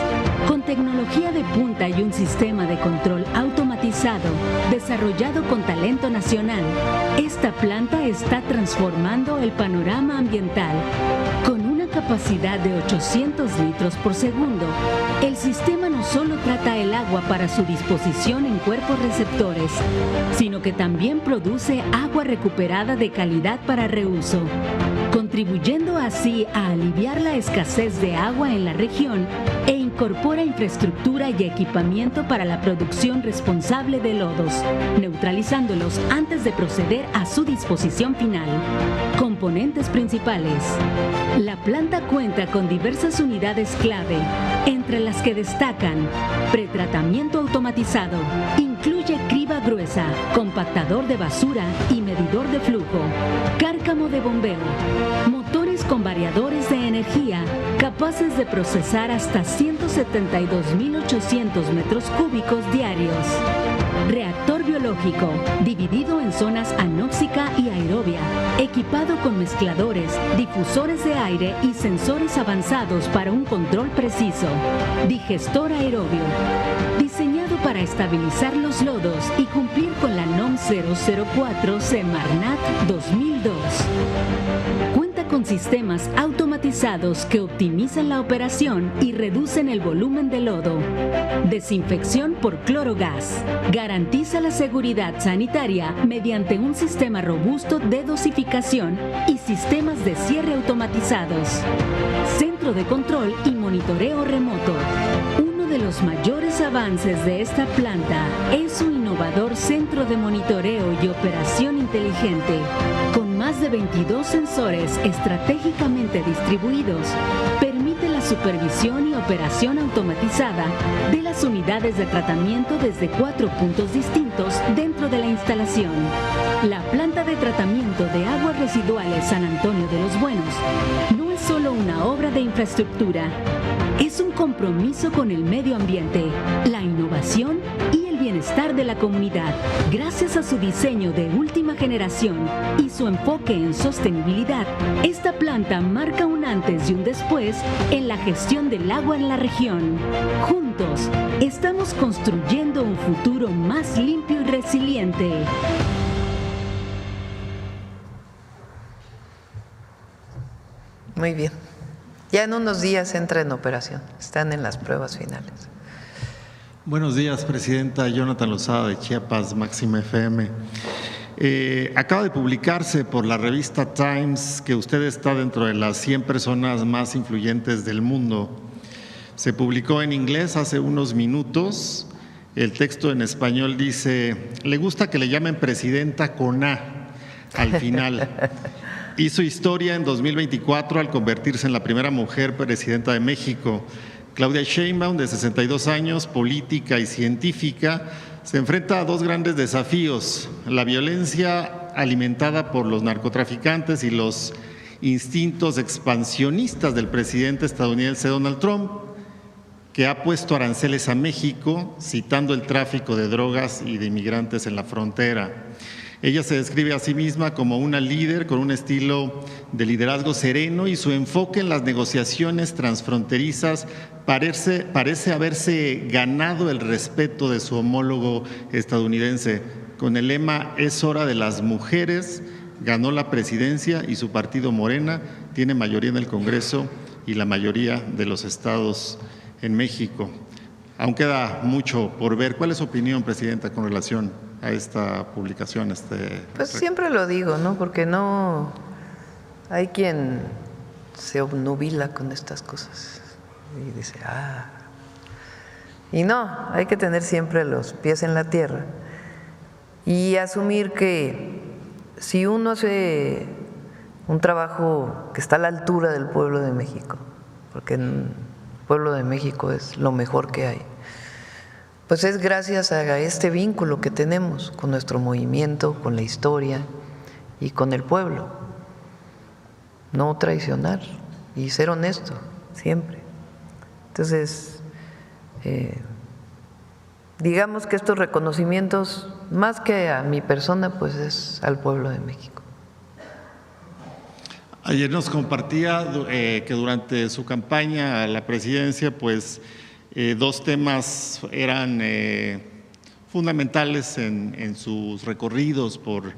Con tecnología de punta y un sistema de control automatizado desarrollado con talento nacional, esta planta está transformando el panorama ambiental. Con una capacidad de 800 litros por segundo, el sistema no solo trata el agua para su disposición en cuerpos receptores, sino que también produce agua recuperada de calidad para reuso, contribuyendo así a aliviar la escasez de agua en la región e incorpora infraestructura y equipamiento para la producción responsable de lodos, neutralizándolos antes de proceder a su disposición final. Componentes principales. La planta cuenta con diversas unidades clave, entre las que destacan pretratamiento automatizado, incluye criba gruesa, compactador de basura y medidor de flujo, cárcamo de bombeo, motores con variadores de energía capaces de procesar hasta 172.800 metros cúbicos diarios. Reactor biológico, dividido en zonas anóxica y aerobia, equipado con mezcladores, difusores de aire y sensores avanzados para un control preciso. Digestor aerobio, diseñado para estabilizar los lodos y cumplir con la NOM 004 Semarnat 2002. Cuenta con sistemas automatizados que optimizan la operación y reducen el volumen de lodo. Desinfección por clorogas. Garantiza la seguridad sanitaria mediante un sistema robusto de dosificación y sistemas de cierre automatizados. Centro de control y monitoreo remoto. Uno de los mayores avances de esta planta es su innovador centro de monitoreo y operación inteligente, con más de 22 sensores estratégicamente distribuidos. Permite la supervisión y operación automatizada de las unidades de tratamiento desde 4 puntos distintos dentro de la instalación. La planta de tratamiento de aguas residuales San Antonio de los Buenos no es solo una obra de infraestructura, es un compromiso con el medio ambiente, la innovación y el bienestar de la comunidad. Gracias a su diseño de última generación y su enfoque en sostenibilidad, esta planta marca un antes y un después en la gestión del agua en la región. Juntos, estamos construyendo un futuro más limpio y resiliente. Muy bien. Ya en unos días entra en operación. Están en las pruebas finales. Buenos días, Presidenta. Jonathan Lozada, de Chiapas, Máxima FM. Acaba de publicarse por la revista Times que usted está dentro de las 100 personas más influyentes del mundo. Se publicó en inglés hace unos minutos. El texto en español dice: le gusta que le llamen presidenta con A al final. Hizo historia en 2024 al convertirse en la primera mujer presidenta de México. Claudia Sheinbaum, de 62 años, política y científica, se enfrenta a dos grandes desafíos: la violencia alimentada por los narcotraficantes y los instintos expansionistas del presidente estadounidense Donald Trump, que ha puesto aranceles a México, citando el tráfico de drogas y de inmigrantes en la frontera. Ella se describe a sí misma como una líder con un estilo de liderazgo sereno, y su enfoque en las negociaciones transfronterizas parece haberse ganado el respeto de su homólogo estadounidense. Con el lema "es hora de las mujeres", ganó la presidencia y su partido Morena tiene mayoría en el Congreso y la mayoría de los estados en México. Aún queda mucho por ver. ¿Cuál es su opinión, presidenta, con relación a esta publicación? Pues siempre lo digo, ¿no? Porque no hay quien se obnubila con estas cosas y dice, y no, hay que tener siempre los pies en la tierra y asumir que si uno hace un trabajo que está a la altura del pueblo de México, porque el pueblo de México es lo mejor que hay, pues es gracias a este vínculo que tenemos con nuestro movimiento, con la historia y con el pueblo. No traicionar y ser honesto siempre. Entonces, digamos que estos reconocimientos, más que a mi persona, pues es al pueblo de México. Ayer nos compartía que durante su campaña a la presidencia, pues dos temas eran fundamentales en sus recorridos por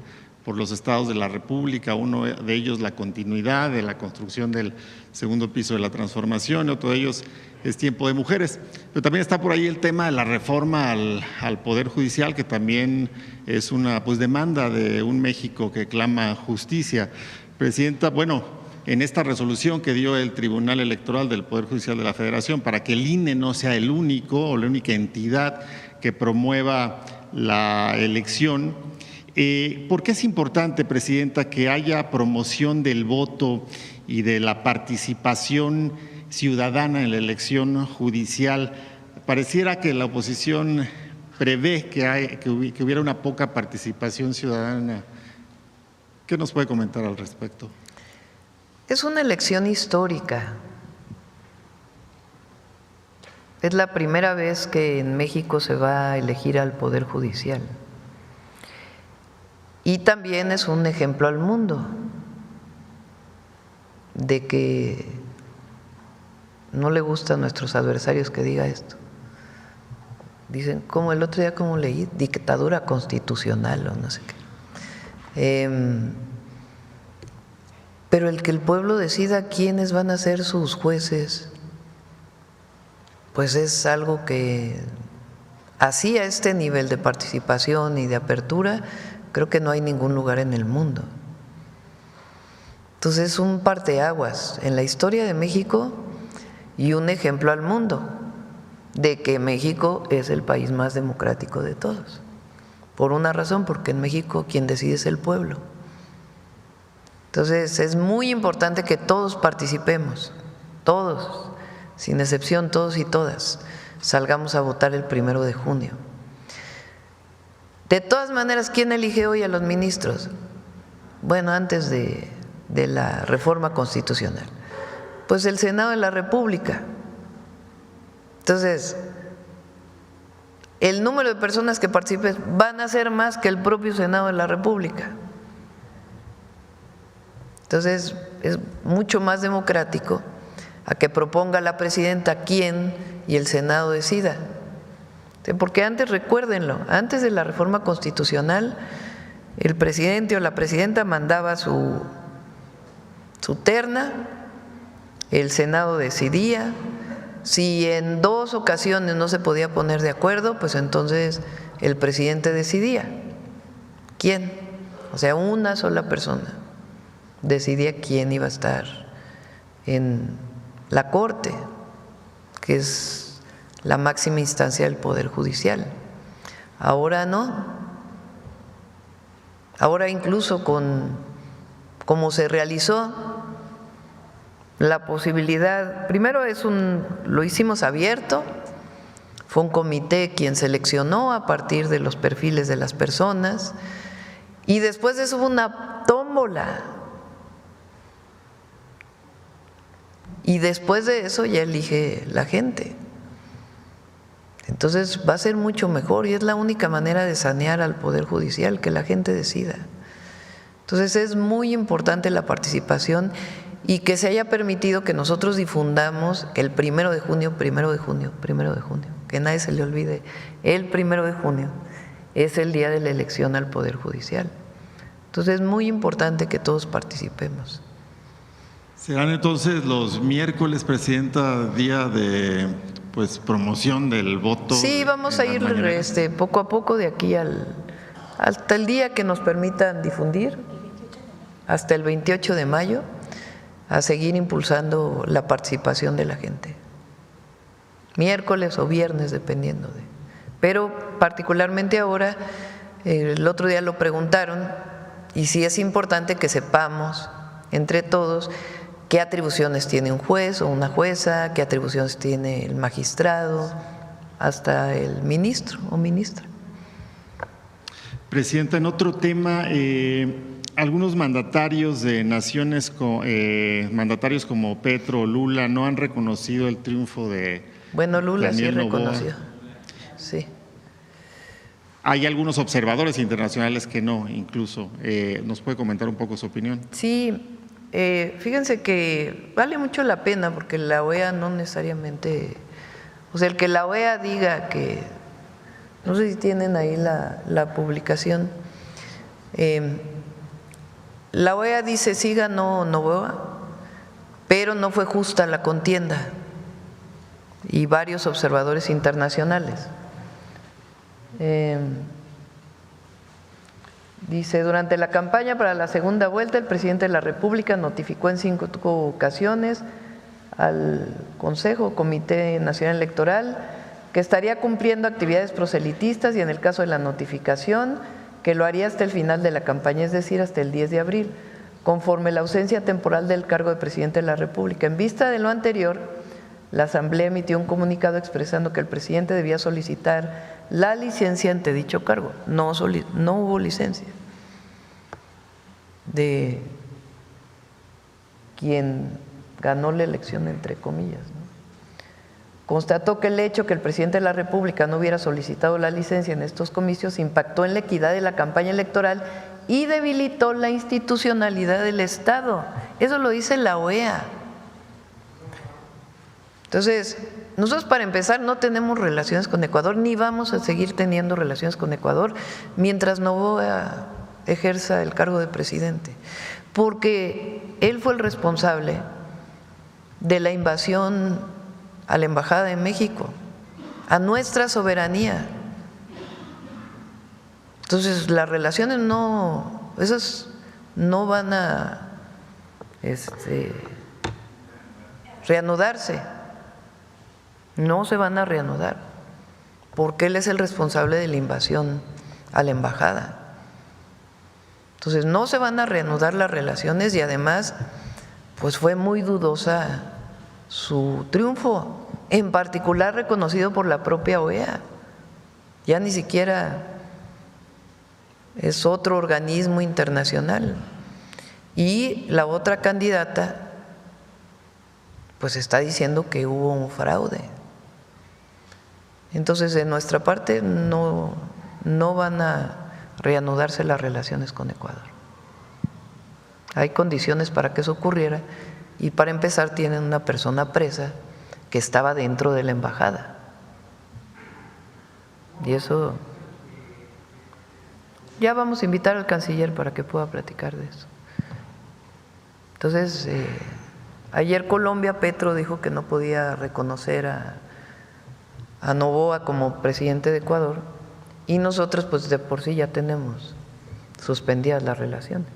los estados de la República. Uno de ellos, la continuidad de la construcción del segundo piso de la transformación, otro de ellos es Tiempo de Mujeres. Pero también está por ahí el tema de la reforma al Poder Judicial, que también es una demanda de un México que clama justicia. Presidenta, en esta resolución que dio el Tribunal Electoral del Poder Judicial de la Federación para que el INE no sea el único o la única entidad que promueva la elección, ¿por qué es importante, presidenta, que haya promoción del voto y de la participación ciudadana en la elección judicial? Pareciera que la oposición prevé que hubiera una poca participación ciudadana. ¿Qué nos puede comentar al respecto? Es una elección histórica. Es la primera vez que en México se va a elegir al Poder Judicial. Y también es un ejemplo al mundo de que no le gusta a nuestros adversarios que diga esto. Dicen, como el otro día, como leí, dictadura constitucional o no sé qué. Pero el que el pueblo decida quiénes van a ser sus jueces, pues es algo que así, a este nivel de participación y de apertura, creo que no hay ningún lugar en el mundo. Entonces es un parteaguas en la historia de México y un ejemplo al mundo de que México es el país más democrático de todos. Por una razón, porque en México quien decide es el pueblo. Entonces es muy importante que todos participemos, todos, sin excepción, todos y todas, salgamos a votar el 1 de junio. De todas maneras, ¿quién elige hoy a los ministros? Bueno, antes de la reforma constitucional, pues el Senado de la República. Entonces, el número de personas que participen van a ser más que el propio Senado de la República. Entonces, es mucho más democrático a que proponga la presidenta quién y el Senado decida. Porque antes, recuérdenlo, antes de la reforma constitucional, el presidente o la presidenta mandaba su terna, el Senado decidía. Si en 2 ocasiones no se podía poner de acuerdo, pues entonces el presidente decidía quién. o sea, una sola persona decidía quién iba a estar en la Corte, que es la máxima instancia del Poder Judicial. Ahora no. Ahora incluso como se realizó la posibilidad, primero lo hicimos abierto, fue un comité quien seleccionó a partir de los perfiles de las personas y después de eso hubo una tómbola. Y después de eso ya elige la gente. Entonces va a ser mucho mejor y es la única manera de sanear al Poder Judicial, que la gente decida. Entonces es muy importante la participación y que se haya permitido que nosotros difundamos el 1 de junio, que nadie se le olvide, el 1 de junio es el día de la elección al Poder Judicial. Entonces es muy importante que todos participemos. ¿Serán entonces los miércoles, Presidenta, día de promoción del voto? Sí, vamos a ir poco a poco de aquí hasta el día que nos permitan difundir, hasta el 28 de mayo, a seguir impulsando la participación de la gente. Miércoles o viernes, dependiendo de. Pero particularmente ahora, el otro día lo preguntaron, y sí es importante que sepamos entre todos qué atribuciones tiene un juez o una jueza, qué atribuciones tiene el magistrado, hasta el ministro o ministra. Presidenta, en otro tema, algunos mandatarios de naciones, mandatarios como Petro o Lula, no han reconocido el triunfo de Bueno, Lula Daniel sí Noboa. reconoció, sí. Hay algunos observadores internacionales que no, incluso. ¿Nos puede comentar un poco su opinión? Sí. Fíjense que vale mucho la pena porque la OEA no necesariamente, o sea, el que la OEA diga que, no sé si tienen ahí la publicación, la OEA dice sí ganó Noboa, pero no fue justa la contienda, y varios observadores internacionales. Dice, durante la campaña para la segunda vuelta, el presidente de la República notificó en 5 ocasiones al Consejo, Comité Nacional Electoral, que estaría cumpliendo actividades proselitistas y en el caso de la notificación, que lo haría hasta el final de la campaña, es decir, hasta el 10 de abril, conforme la ausencia temporal del cargo de presidente de la República. En vista de lo anterior, la Asamblea emitió un comunicado expresando que el presidente debía solicitar la licencia ante dicho cargo. No hubo licencia de quien ganó la elección, entre comillas, ¿no? Constató que el hecho que el presidente de la República no hubiera solicitado la licencia en estos comicios impactó en la equidad de la campaña electoral y debilitó la institucionalidad del Estado. Eso lo dice la OEA. Entonces, nosotros para empezar no tenemos relaciones con Ecuador, ni vamos a seguir teniendo relaciones con Ecuador mientras Noboa ejerza el cargo de presidente, porque él fue el responsable de la invasión a la Embajada de México, a nuestra soberanía. Entonces, las relaciones esas no van a reanudarse. No se van a reanudar, porque él es el responsable de la invasión a la embajada. Entonces no se van a reanudar las relaciones y además pues fue muy dudosa su triunfo, en particular reconocido por la propia OEA. Ya ni siquiera es otro organismo internacional. Y la otra candidata pues está diciendo que hubo un fraude. Entonces, de nuestra parte no van a reanudarse las relaciones con Ecuador. Hay condiciones para que eso ocurriera y para empezar tienen una persona presa que estaba dentro de la embajada. Y eso, ya vamos a invitar al canciller para que pueda platicar de eso. Entonces, ayer Colombia, Petro dijo que no podía reconocer a Noboa como presidente de Ecuador y nosotros pues de por sí ya tenemos suspendidas las relaciones.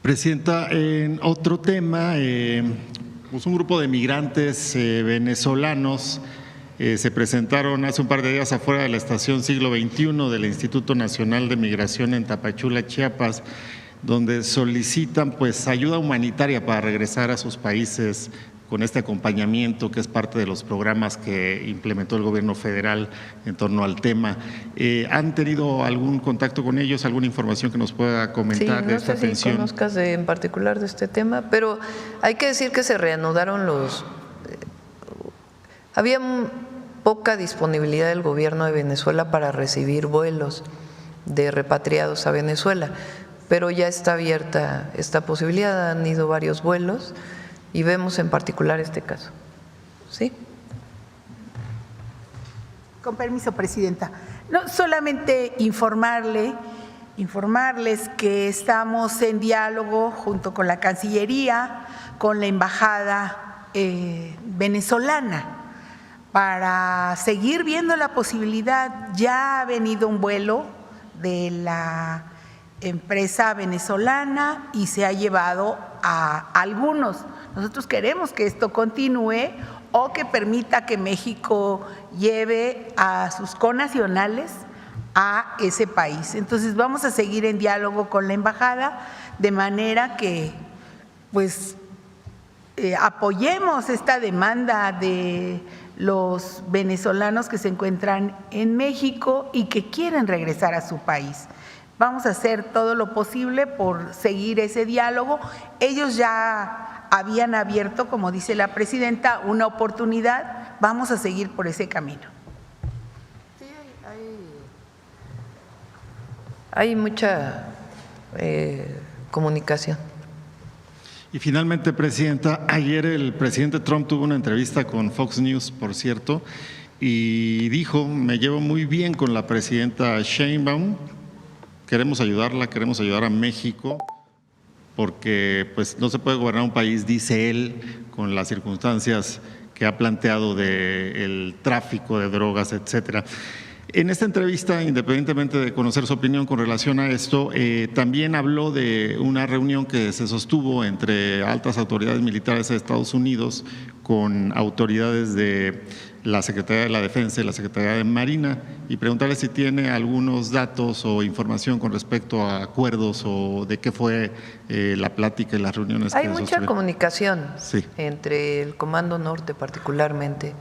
Presidenta, en otro tema, pues un grupo de migrantes venezolanos se presentaron hace un par de días afuera de la estación Siglo XXI del Instituto Nacional de Migración en Tapachula, Chiapas, donde solicitan pues ayuda humanitaria para regresar a sus países con este acompañamiento que es parte de los programas que implementó el gobierno federal en torno al tema. ¿Han tenido algún contacto con ellos, alguna información que nos pueda comentar de esta atención? Sí, no sé si conozcas en particular de este tema, pero hay que decir que se reanudaron había poca disponibilidad del gobierno de Venezuela para recibir vuelos de repatriados a Venezuela, pero ya está abierta esta posibilidad, han ido varios vuelos y vemos en particular este caso. ¿Sí? Con permiso, Presidenta. No, solamente informarles que estamos en diálogo junto con la Cancillería, con la Embajada venezolana, para seguir viendo la posibilidad. Ya ha venido un vuelo de la empresa venezolana y se ha llevado a algunos. Nosotros queremos que esto continúe o que permita que México lleve a sus connacionales a ese país. Entonces vamos a seguir en diálogo con la embajada de manera que pues apoyemos esta demanda de los venezolanos que se encuentran en México y que quieren regresar a su país. Vamos a hacer todo lo posible por seguir ese diálogo. Ellos ya habían abierto, como dice la presidenta, una oportunidad. Vamos a seguir por ese camino. Sí, hay mucha comunicación. Y finalmente, Presidenta, ayer el presidente Trump tuvo una entrevista con Fox News, por cierto, y dijo: me llevo muy bien con la presidenta Sheinbaum, queremos ayudarla, queremos ayudar a México, porque pues no se puede gobernar un país, dice él, con las circunstancias que ha planteado del tráfico de drogas, etcétera. En esta entrevista, independientemente de conocer su opinión con relación a esto, también habló de una reunión que se sostuvo entre altas autoridades militares de Estados Unidos con autoridades de la Secretaría de la Defensa y la Secretaría de Marina, y preguntarle si tiene algunos datos o información con respecto a acuerdos o de qué fue la plática y las reuniones. Hay mucha comunicación entre el Comando Norte particularmente,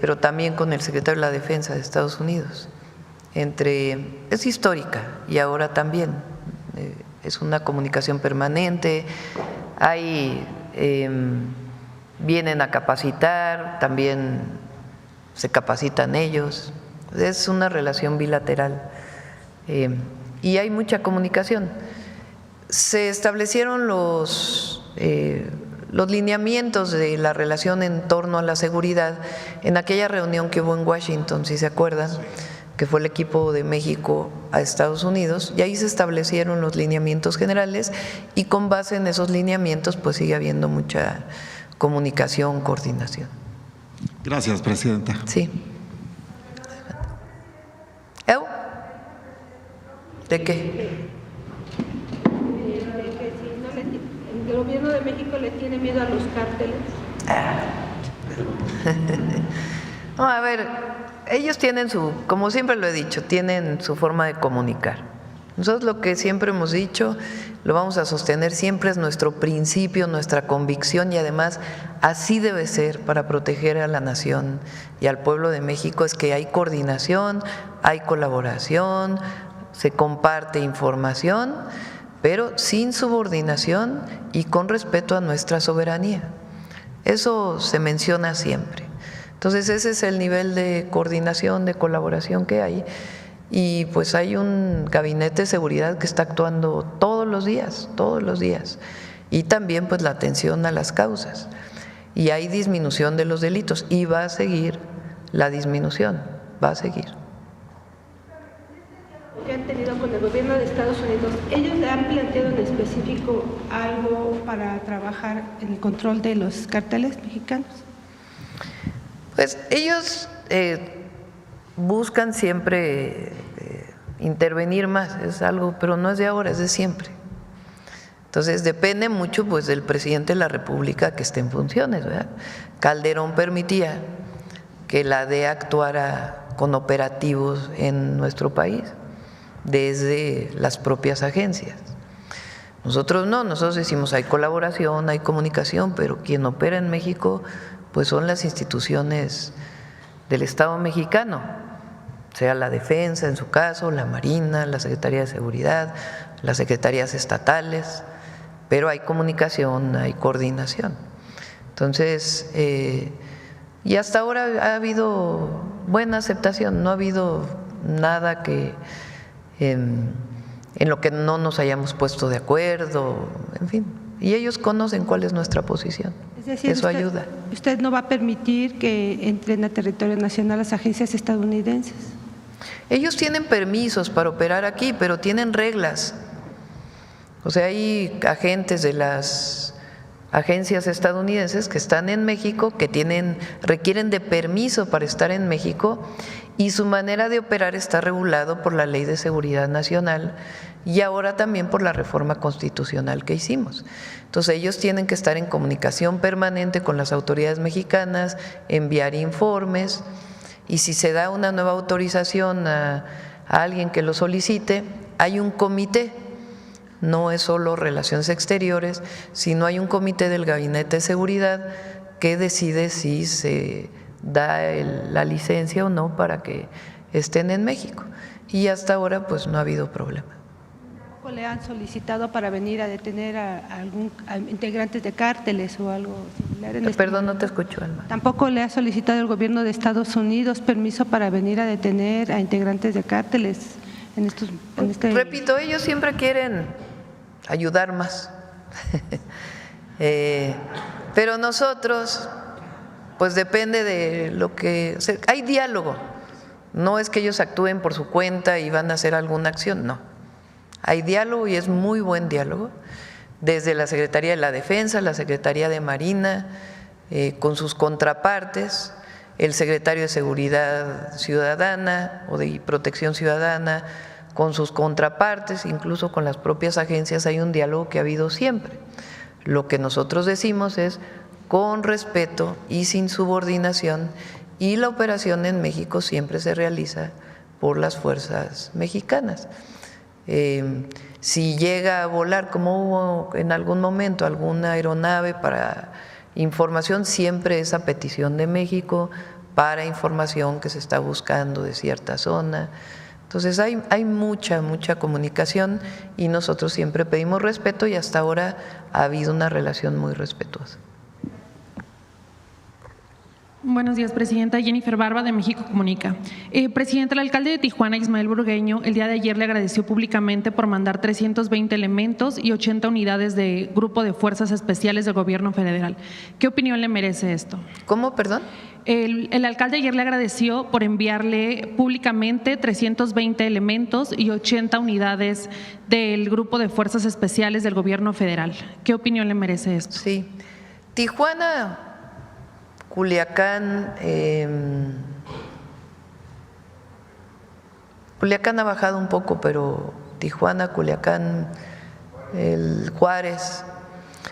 pero también con el secretario de la Defensa de Estados Unidos. Es histórica y ahora también es una comunicación permanente. Vienen a capacitar, también se capacitan ellos. Es una relación bilateral y hay mucha comunicación. Se establecieron los lineamientos de la relación en torno a la seguridad en aquella reunión que hubo en Washington, si se acuerdan, que fue el equipo de México a Estados Unidos, y ahí se establecieron los lineamientos generales y con base en esos lineamientos pues sigue habiendo mucha comunicación, coordinación. Gracias, Presidenta. Sí. ¿De qué? ¿El gobierno de México le tiene miedo a los cárteles? No, a ver, ellos tienen como siempre lo he dicho, tienen su forma de comunicar. Nosotros lo que siempre hemos dicho, lo vamos a sostener siempre, es nuestro principio, nuestra convicción, y además así debe ser para proteger a la nación y al pueblo de México, es que hay coordinación, hay colaboración, se comparte información, pero sin subordinación y con respeto a nuestra soberanía. Eso se menciona siempre. Entonces ese es el nivel de coordinación, de colaboración que hay. Y pues hay un gabinete de seguridad que está actuando todos los días, y también pues la atención a las causas, y hay disminución de los delitos y va a seguir la disminución, va a seguir. Que han tenido con el gobierno de Estados Unidos, ¿ellos le han planteado en específico algo para trabajar en el control de los cárteles mexicanos? Pues ellos buscan siempre intervenir más, es algo, pero no es de ahora, es de siempre. Entonces depende mucho pues del presidente de la República que esté en funciones, ¿verdad? Calderón permitía que la DEA actuara con operativos en nuestro país desde las propias agencias. Nosotros no, nosotros decimos hay colaboración, hay comunicación, pero quien opera en México pues son las instituciones del Estado mexicano, sea la Defensa en su caso, la Marina, la Secretaría de Seguridad, las secretarías estatales, pero hay comunicación, hay coordinación. Entonces, y hasta ahora ha habido buena aceptación, no ha habido nada que en lo que no nos hayamos puesto de acuerdo, en fin, y ellos conocen cuál es nuestra posición. Es decir, eso ayuda. ¿Usted no va a permitir que entren a territorio nacional las agencias estadounidenses? Ellos tienen permisos para operar aquí, pero tienen reglas. O sea, hay agentes de las agencias estadounidenses que están en México, que requieren de permiso para estar en México, y su manera de operar está regulado por la Ley de Seguridad Nacional y ahora también por la reforma constitucional que hicimos. Entonces ellos tienen que estar en comunicación permanente con las autoridades mexicanas, enviar informes, y si se da una nueva autorización a alguien que lo solicite, hay un comité. No es solo Relaciones Exteriores, sino hay un comité del Gabinete de Seguridad que decide si se da la licencia o no para que estén en México. Y hasta ahora pues no ha habido problema. ¿Tampoco le han solicitado para venir a detener a integrantes de cárteles o algo similar? Perdón, no te escucho, Alma. ¿Tampoco le ha solicitado el gobierno de Estados Unidos permiso para venir a detener a integrantes de cárteles en este… Repito, ellos siempre quieren ayudar más, pero nosotros, pues depende de lo que… O sea, hay diálogo, no es que ellos actúen por su cuenta y van a hacer alguna acción, no. Hay diálogo y es muy buen diálogo, desde la Secretaría de la Defensa, la Secretaría de Marina, con sus contrapartes, el Secretario de Seguridad Ciudadana o de Protección Ciudadana, con sus contrapartes, incluso con las propias agencias, hay un diálogo que ha habido siempre. Lo que nosotros decimos es con respeto y sin subordinación, y la operación en México siempre se realiza por las fuerzas mexicanas. Si llega a volar, como hubo en algún momento, alguna aeronave para información, siempre es a petición de México para información que se está buscando de cierta zona. Entonces hay mucha comunicación y nosotros siempre pedimos respeto y hasta ahora ha habido una relación muy respetuosa. Buenos días, Presidenta. Jennifer Barba, de México Comunica. Presidenta, el alcalde de Tijuana, Ismael Burgueño, el día de ayer le agradeció públicamente por mandar 320 elementos y 80 unidades de Grupo de Fuerzas Especiales del Gobierno Federal. ¿Qué opinión le merece esto? ¿Cómo, perdón? El alcalde ayer le agradeció por enviarle públicamente 320 elementos y 80 unidades del Grupo de Fuerzas Especiales del Gobierno Federal. ¿Qué opinión le merece esto? Sí. Tijuana, Culiacán, Culiacán ha bajado un poco, pero Tijuana, Culiacán, Juárez,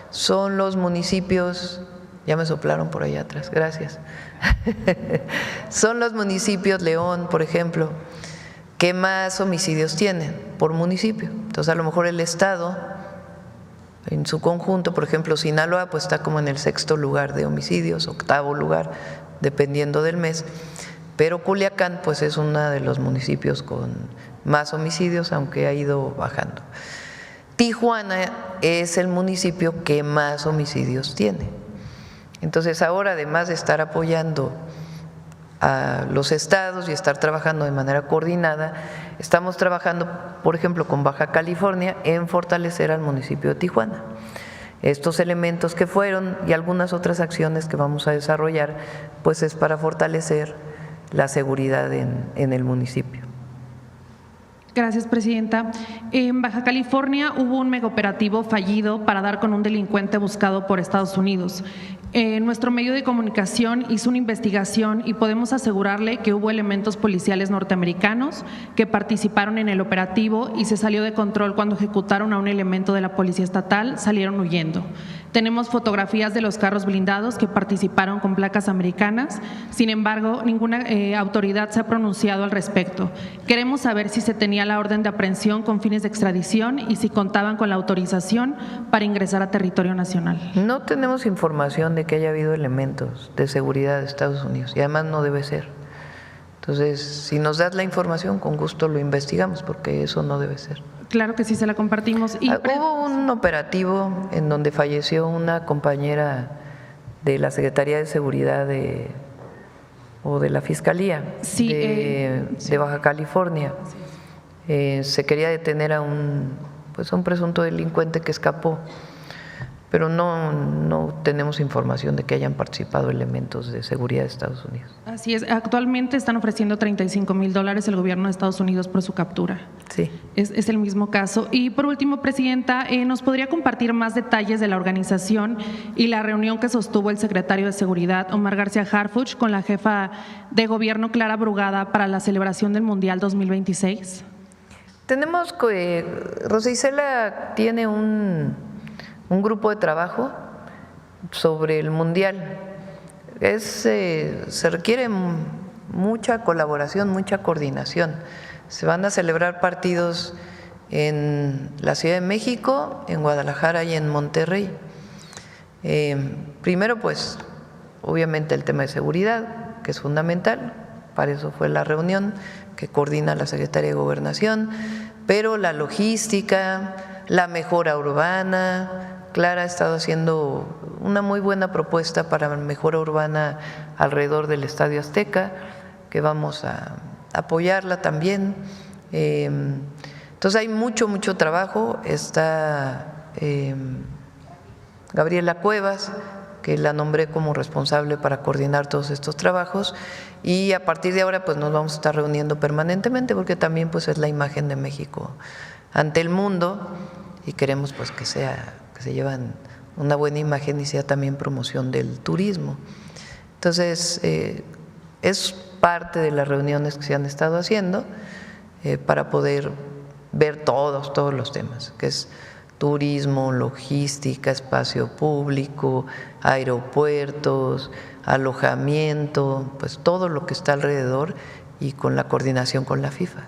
son los municipios, ya me soplaron por allá atrás, gracias, son los municipios, León, por ejemplo, que más homicidios tienen por municipio. Entonces a lo mejor el Estado en su conjunto, por ejemplo, Sinaloa, pues está como en el 6º lugar de homicidios, 8º lugar, dependiendo del mes, pero Culiacán pues es uno de los municipios con más homicidios, aunque ha ido bajando. Tijuana es el municipio que más homicidios tiene. Entonces ahora, además de estar apoyando a los estados y estar trabajando de manera coordinada, estamos trabajando, por ejemplo, con Baja California en fortalecer al municipio de Tijuana. Estos elementos que fueron y algunas otras acciones que vamos a desarrollar, pues es para fortalecer la seguridad en el municipio. Gracias, presidenta. En Baja California hubo un megaoperativo fallido para dar con un delincuente buscado por Estados Unidos. Nuestro medio de comunicación hizo una investigación y podemos asegurarle que hubo elementos policiales norteamericanos que participaron en el operativo y se salió de control cuando ejecutaron a un elemento de la policía estatal, salieron huyendo. Tenemos fotografías de los carros blindados que participaron con placas americanas. Sin embargo, ninguna autoridad se ha pronunciado al respecto. Queremos saber si se tenía la orden de aprehensión con fines de extradición y si contaban con la autorización para ingresar a territorio nacional. No tenemos información de que haya habido elementos de seguridad de Estados Unidos y además no debe ser. Entonces, si nos das la información, con gusto lo investigamos porque eso no debe ser. Claro que sí, se la compartimos. Hubo un operativo en donde falleció una compañera de la Secretaría de Seguridad o de la Fiscalía de Baja California. Se quería detener a un presunto delincuente que escapó, pero no tenemos información de que hayan participado elementos de seguridad de Estados Unidos. Así es, actualmente están ofreciendo $35,000 el gobierno de Estados Unidos por su captura. Sí. Es el mismo caso. Y por último, presidenta, ¿nos podría compartir más detalles de la organización y la reunión que sostuvo el secretario de Seguridad, Omar García Harfuch, con la jefa de gobierno, Clara Brugada, para la celebración del Mundial 2026? Tenemos que, Rosa Isela tiene un grupo de trabajo sobre el Mundial. Se requiere mucha colaboración, mucha coordinación. Se van a celebrar partidos en la Ciudad de México, en Guadalajara y en Monterrey. Primero, pues, obviamente el tema de seguridad, que es fundamental, para eso fue la reunión que coordina la Secretaría de Gobernación, pero la logística, la mejora urbana. Clara ha estado haciendo una muy buena propuesta para la mejora urbana alrededor del Estadio Azteca, que vamos a apoyarla también. Entonces hay mucho trabajo. Está Gabriela Cuevas, que la nombré como responsable para coordinar todos estos trabajos, y a partir de ahora pues nos vamos a estar reuniendo permanentemente porque también pues es la imagen de México ante el mundo y queremos pues que se llevan una buena imagen y sea también promoción del turismo. Entonces es parte de las reuniones que se han estado haciendo para poder ver todos los temas, que es turismo, logística, espacio público, aeropuertos, alojamiento, pues todo lo que está alrededor y con la coordinación con la FIFA.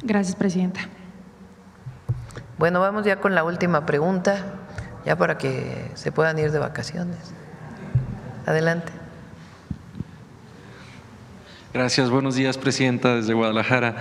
Gracias, presidenta. Bueno, vamos ya con la última pregunta, ya para que se puedan ir de vacaciones. Adelante. Gracias, buenos días, presidenta, desde Guadalajara.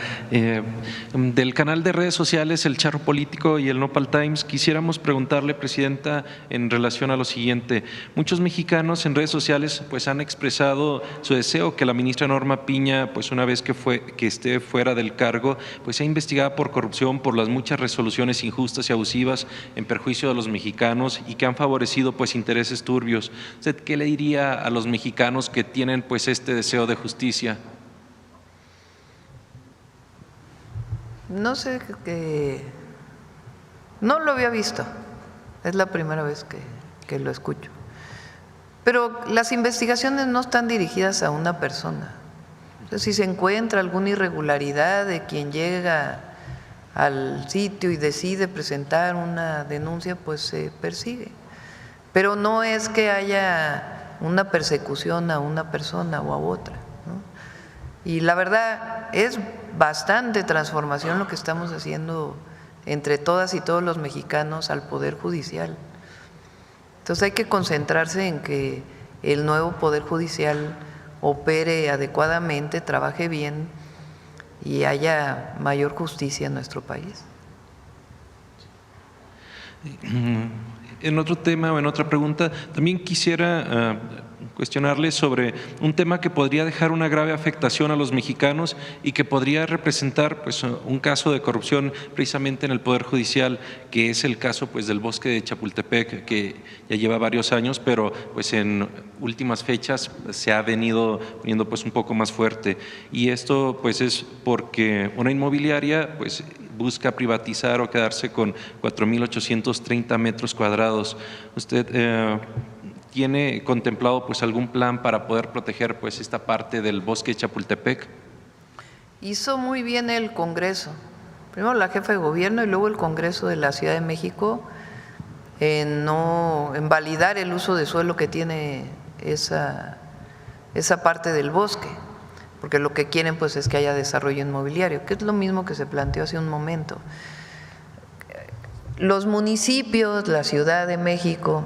Del canal de redes sociales El Charro Político y el Nopal Times, quisiéramos preguntarle, presidenta, en relación a lo siguiente. Muchos mexicanos en redes sociales pues han expresado su deseo que la ministra Norma Piña, pues una vez que esté fuera del cargo, pues sea investigada por corrupción por las muchas resoluciones injustas y abusivas en perjuicio de los mexicanos y que han favorecido pues intereses turbios. ¿Usted qué le diría a los mexicanos que tienen pues este deseo de justicia? No sé, no lo había visto, es la primera vez que lo escucho. Pero las investigaciones no están dirigidas a una persona. Entonces, si se encuentra alguna irregularidad de quien llega al sitio y decide presentar una denuncia, pues se persigue. Pero no es que haya una persecución a una persona o a otra, ¿no? Y la verdad es bastante transformación lo que estamos haciendo entre todas y todos los mexicanos al Poder Judicial. Entonces hay que concentrarse en que el nuevo Poder Judicial opere adecuadamente, trabaje bien y haya mayor justicia en nuestro país. En otro tema o en otra pregunta, también quisiera cuestionarle sobre un tema que podría dejar una grave afectación a los mexicanos y que podría representar pues un caso de corrupción precisamente en el Poder Judicial, que es el caso pues del bosque de Chapultepec, que ya lleva varios años, pero pues en últimas fechas se ha venido poniendo pues un poco más fuerte. Y esto pues es porque una inmobiliaria pues busca privatizar o quedarse con 4.830 metros cuadrados. ¿Usted tiene contemplado pues algún plan para poder proteger pues esta parte del bosque de Chapultepec? Hizo muy bien el Congreso, primero la jefa de gobierno y luego el Congreso de la Ciudad de México en validar el uso de suelo que tiene esa parte del bosque, porque lo que quieren pues es que haya desarrollo inmobiliario, que es lo mismo que se planteó hace un momento. Los municipios, la Ciudad de México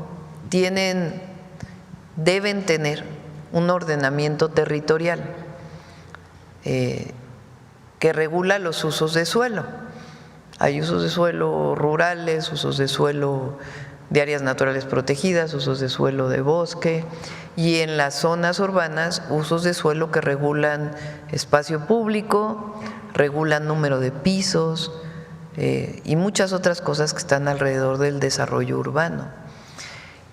deben tener un ordenamiento territorial que regula los usos de suelo. Hay usos de suelo rurales, usos de suelo de áreas naturales protegidas, usos de suelo de bosque, y en las zonas urbanas usos de suelo que regulan espacio público, regulan número de pisos y muchas otras cosas que están alrededor del desarrollo urbano.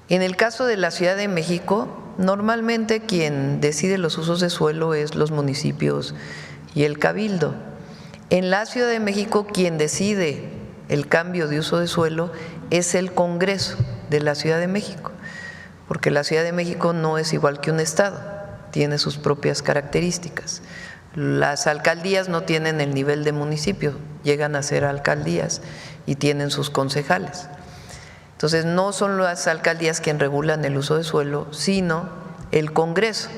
En el caso de la Ciudad de México, normalmente quien decide los usos de suelo es los municipios y el Cabildo. En la Ciudad de México, quien decide el cambio de uso de suelo es el Congreso de la Ciudad de México, porque la Ciudad de México no es igual que un estado, tiene sus propias características. Las alcaldías no tienen el nivel de municipio, llegan a ser alcaldías y tienen sus concejales. Entonces, no son las alcaldías quienes regulan el uso de suelo, sino el Congreso.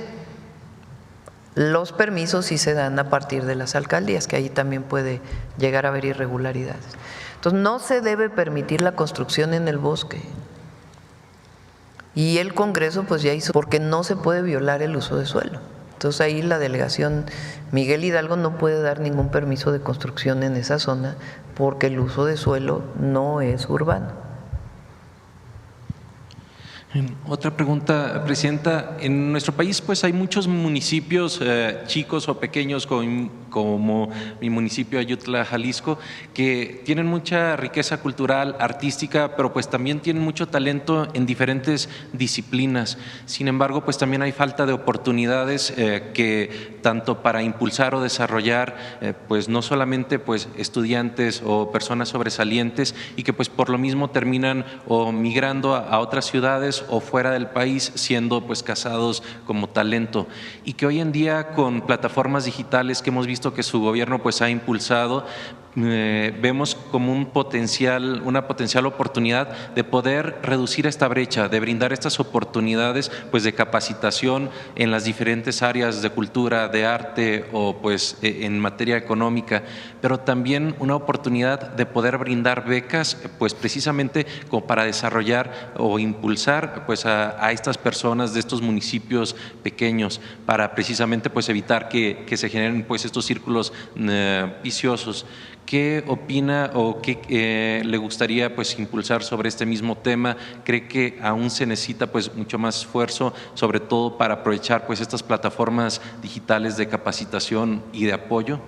Los permisos sí se dan a partir de las alcaldías, que ahí también puede llegar a haber irregularidades. Entonces, no se debe permitir la construcción en el bosque. Y el Congreso pues ya hizo, porque no se puede violar el uso de suelo. Entonces, ahí la delegación Miguel Hidalgo no puede dar ningún permiso de construcción en esa zona porque el uso de suelo no es urbano. Otra pregunta, Presidenta. En nuestro país pues hay muchos municipios chicos o pequeños como mi municipio Ayutla, Jalisco, que tienen mucha riqueza cultural, artística, pero pues también tienen mucho talento en diferentes disciplinas. Sin embargo, pues también hay falta de oportunidades que tanto para impulsar o desarrollar pues no solamente pues estudiantes o personas sobresalientes, y que pues por lo mismo terminan o migrando a otras ciudades o fuera del país siendo pues casados como talento, y que hoy en día con plataformas digitales que hemos visto que su gobierno pues ha impulsado, vemos como una potencial oportunidad de poder reducir esta brecha, de brindar estas oportunidades pues de capacitación en las diferentes áreas de cultura, de arte o pues en materia económica, pero también una oportunidad de poder brindar becas pues precisamente como para desarrollar o impulsar pues a estas personas de estos municipios pequeños, para precisamente pues evitar que se generen pues estos círculos viciosos. ¿Qué opina o qué le gustaría pues impulsar sobre este mismo tema? ¿Cree que aún se necesita pues mucho más esfuerzo, sobre todo para aprovechar pues estas plataformas digitales de capacitación y de apoyo?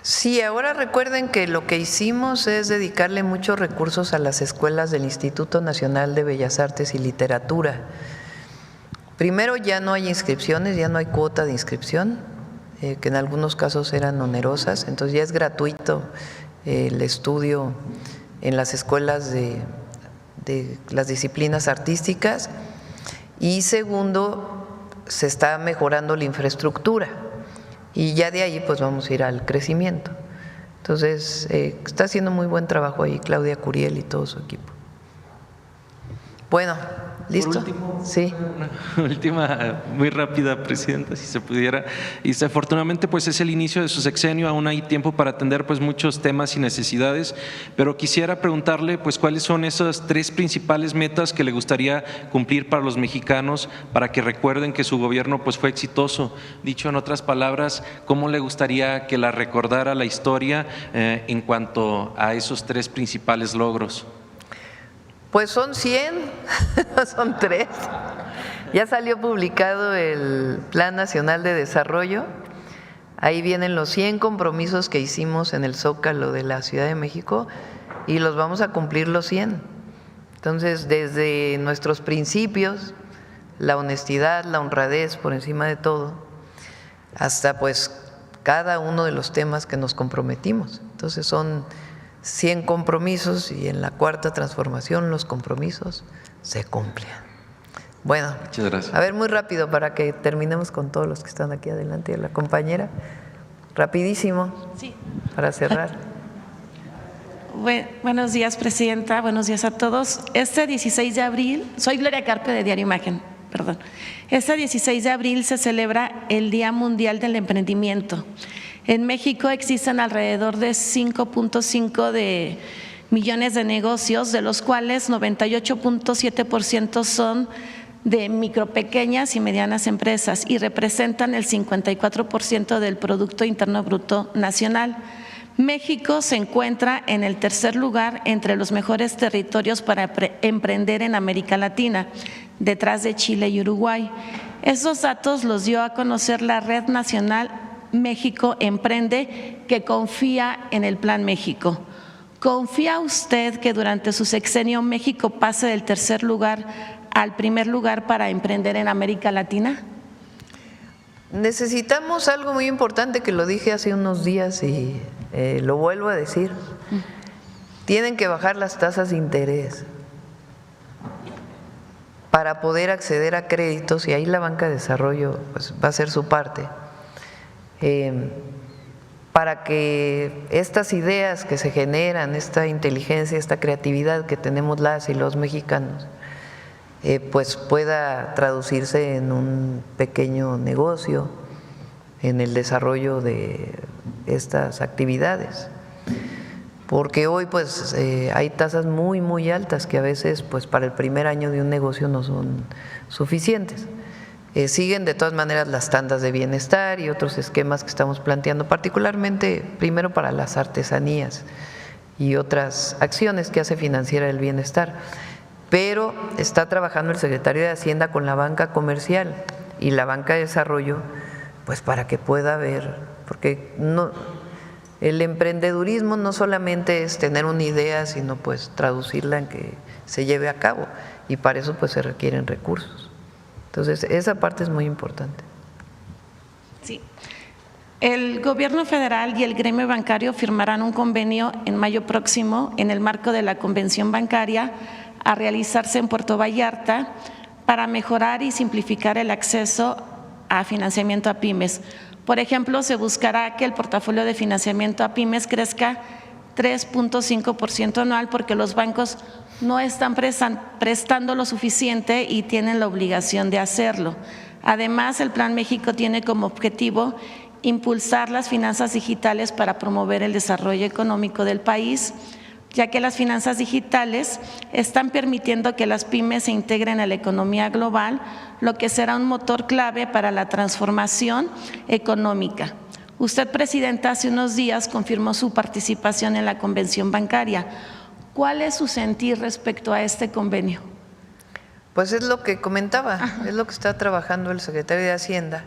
Sí, ahora recuerden que lo que hicimos es dedicarle muchos recursos a las escuelas del Instituto Nacional de Bellas Artes y Literatura. Primero, ya no hay inscripciones, ya no hay cuota de inscripción, que en algunos casos eran onerosas, entonces ya es gratuito el estudio en las escuelas de las disciplinas artísticas. Y segundo, se está mejorando la infraestructura y ya de ahí pues vamos a ir al crecimiento. Entonces está haciendo muy buen trabajo ahí Claudia Curiel y todo su equipo. Bueno, ¿listo? Por último, sí. Una última, muy rápida, Presidenta, si se pudiera. Y afortunadamente pues es el inicio de su sexenio, aún hay tiempo para atender pues muchos temas y necesidades, pero quisiera preguntarle pues cuáles son esas 3 principales metas que le gustaría cumplir para los mexicanos, para que recuerden que su gobierno pues fue exitoso. Dicho en otras palabras, ¿cómo le gustaría que la recordara la historia en cuanto a esos 3 principales logros? Pues son 100, son 3. Ya salió publicado el Plan Nacional de Desarrollo. Ahí vienen los 100 compromisos que hicimos en el Zócalo de la Ciudad de México y los vamos a cumplir los 100. Entonces, desde nuestros principios, la honestidad, la honradez por encima de todo, hasta pues cada uno de los temas que nos comprometimos. Entonces son 100 compromisos y en la cuarta transformación los compromisos se cumplen. Bueno, muchas gracias. A ver, muy rápido para que terminemos con todos los que están aquí adelante. La compañera, rapidísimo, sí, para cerrar. Buenos días, Presidenta. Buenos días a todos. Este 16 de abril, soy Gloria Carpio de Diario Imagen, perdón. Este 16 de abril se celebra el Día Mundial del Emprendimiento. En México existen alrededor de 5.5 de millones de negocios, de los cuales 98.7% son de micro, pequeñas y medianas empresas y representan el 54% del Producto Interno Bruto Nacional. México se encuentra en el tercer lugar entre los mejores territorios para emprender en América Latina, detrás de Chile y Uruguay. Estos datos los dio a conocer la Red Nacional México Emprende, que confía en el Plan México. ¿Confía usted que durante su sexenio México pase del tercer lugar al primer lugar para emprender en América Latina? Necesitamos algo muy importante que lo dije hace unos días y lo vuelvo a decir. Tienen que bajar las tasas de interés para poder acceder a créditos y ahí la banca de desarrollo pues, va a hacer su parte. Para que estas ideas que se generan, esta inteligencia, esta creatividad que tenemos las y los mexicanos, pues pueda traducirse en un pequeño negocio, en el desarrollo de estas actividades. Porque hoy pues hay tasas muy, muy altas que a veces pues para el primer año de un negocio no son suficientes. Siguen de todas maneras las tandas de bienestar y otros esquemas que estamos planteando, particularmente primero para las artesanías y otras acciones que hace Financiera del Bienestar. Pero está trabajando el secretario de Hacienda con la banca comercial y la banca de desarrollo, pues para que pueda haber, porque no, el emprendedurismo no solamente es tener una idea, sino pues traducirla en que se lleve a cabo y para eso pues se requieren recursos. Entonces, esa parte es muy importante. Sí. El Gobierno federal y el gremio bancario firmarán un convenio en mayo próximo en el marco de la Convención Bancaria a realizarse en Puerto Vallarta para mejorar y simplificar el acceso a financiamiento a pymes. Por ejemplo, se buscará que el portafolio de financiamiento a pymes crezca 3.5% anual porque los bancos no están prestando lo suficiente y tienen la obligación de hacerlo. Además, el Plan México tiene como objetivo impulsar las finanzas digitales para promover el desarrollo económico del país, ya que las finanzas digitales están permitiendo que las pymes se integren a la economía global, lo que será un motor clave para la transformación económica. Usted, Presidenta, hace unos días confirmó su participación en la Convención Bancaria. ¿Cuál es su sentir respecto a este convenio? Pues es lo que comentaba, es lo que está trabajando el secretario de Hacienda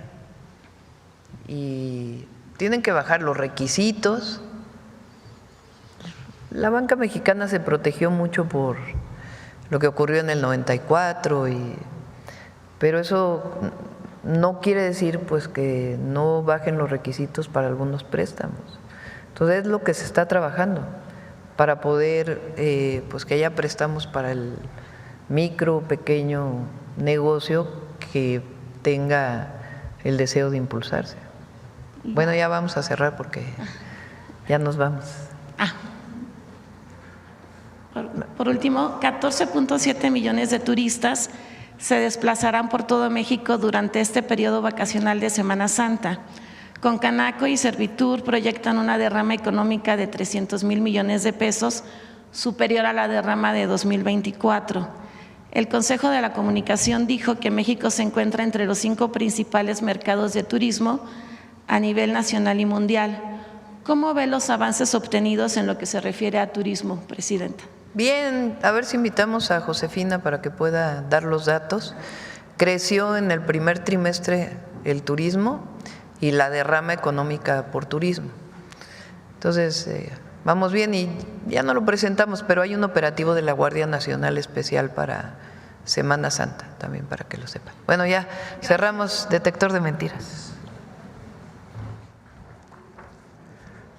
y tienen que bajar los requisitos. La banca mexicana se protegió mucho por lo que ocurrió en el 94, pero eso no quiere decir pues que no bajen los requisitos para algunos préstamos. Entonces es lo que se está trabajando para poder pues que haya préstamos para el micro, pequeño negocio que tenga el deseo de impulsarse. Bueno, ya vamos a cerrar porque ya nos vamos. Por último, 14.7 millones de turistas se desplazarán por todo México durante este periodo vacacional de Semana Santa. Con Canaco y Servitur proyectan una derrama económica de 300,000 millones de pesos, superior a la derrama de 2024. El Consejo de la Comunicación dijo que México se encuentra entre los 5 principales mercados de turismo a nivel nacional y mundial. ¿Cómo ve los avances obtenidos en lo que se refiere a turismo, Presidenta? Bien, a ver si invitamos a Josefina para que pueda dar los datos. creció en el primer trimestre el turismo y la derrama económica por turismo. Entonces, vamos bien y ya no lo presentamos, pero hay un operativo de la Guardia Nacional especial para Semana Santa, también para que lo sepan. Bueno, ya cerramos detector de mentiras.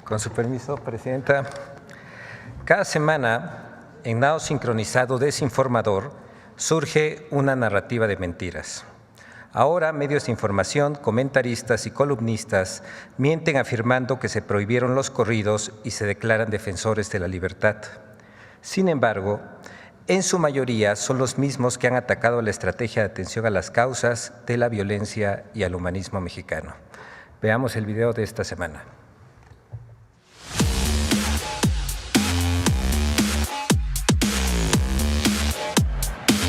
Con su permiso, Presidenta. Cada semana, en Nado Sincronizado Desinformador, surge una narrativa de mentiras. Ahora, medios de información, comentaristas y columnistas mienten afirmando que se prohibieron los corridos y se declaran defensores de la libertad. Sin embargo, en su mayoría son los mismos que han atacado la estrategia de atención a las causas de la violencia y al humanismo mexicano. Veamos el video de esta semana.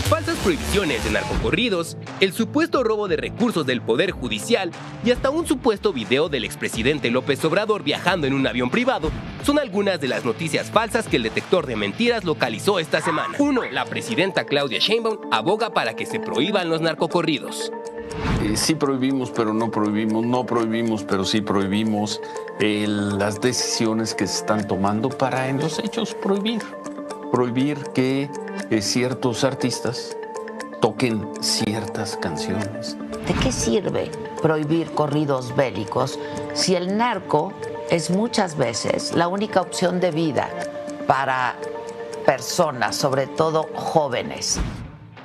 Falsas prohibiciones de narcocorridos, el supuesto robo de recursos del Poder Judicial y hasta un supuesto video del expresidente López Obrador viajando en un avión privado son algunas de las noticias falsas que el detector de mentiras localizó esta semana. 1. La presidenta Claudia Sheinbaum aboga para que se prohíban los narcocorridos. Sí prohibimos, pero no prohibimos, no prohibimos, pero sí prohibimos las decisiones que se están tomando para en los hechos prohibir que ciertos artistas toquen ciertas canciones. ¿De qué sirve prohibir corridos bélicos si el narco es muchas veces la única opción de vida para personas, sobre todo jóvenes?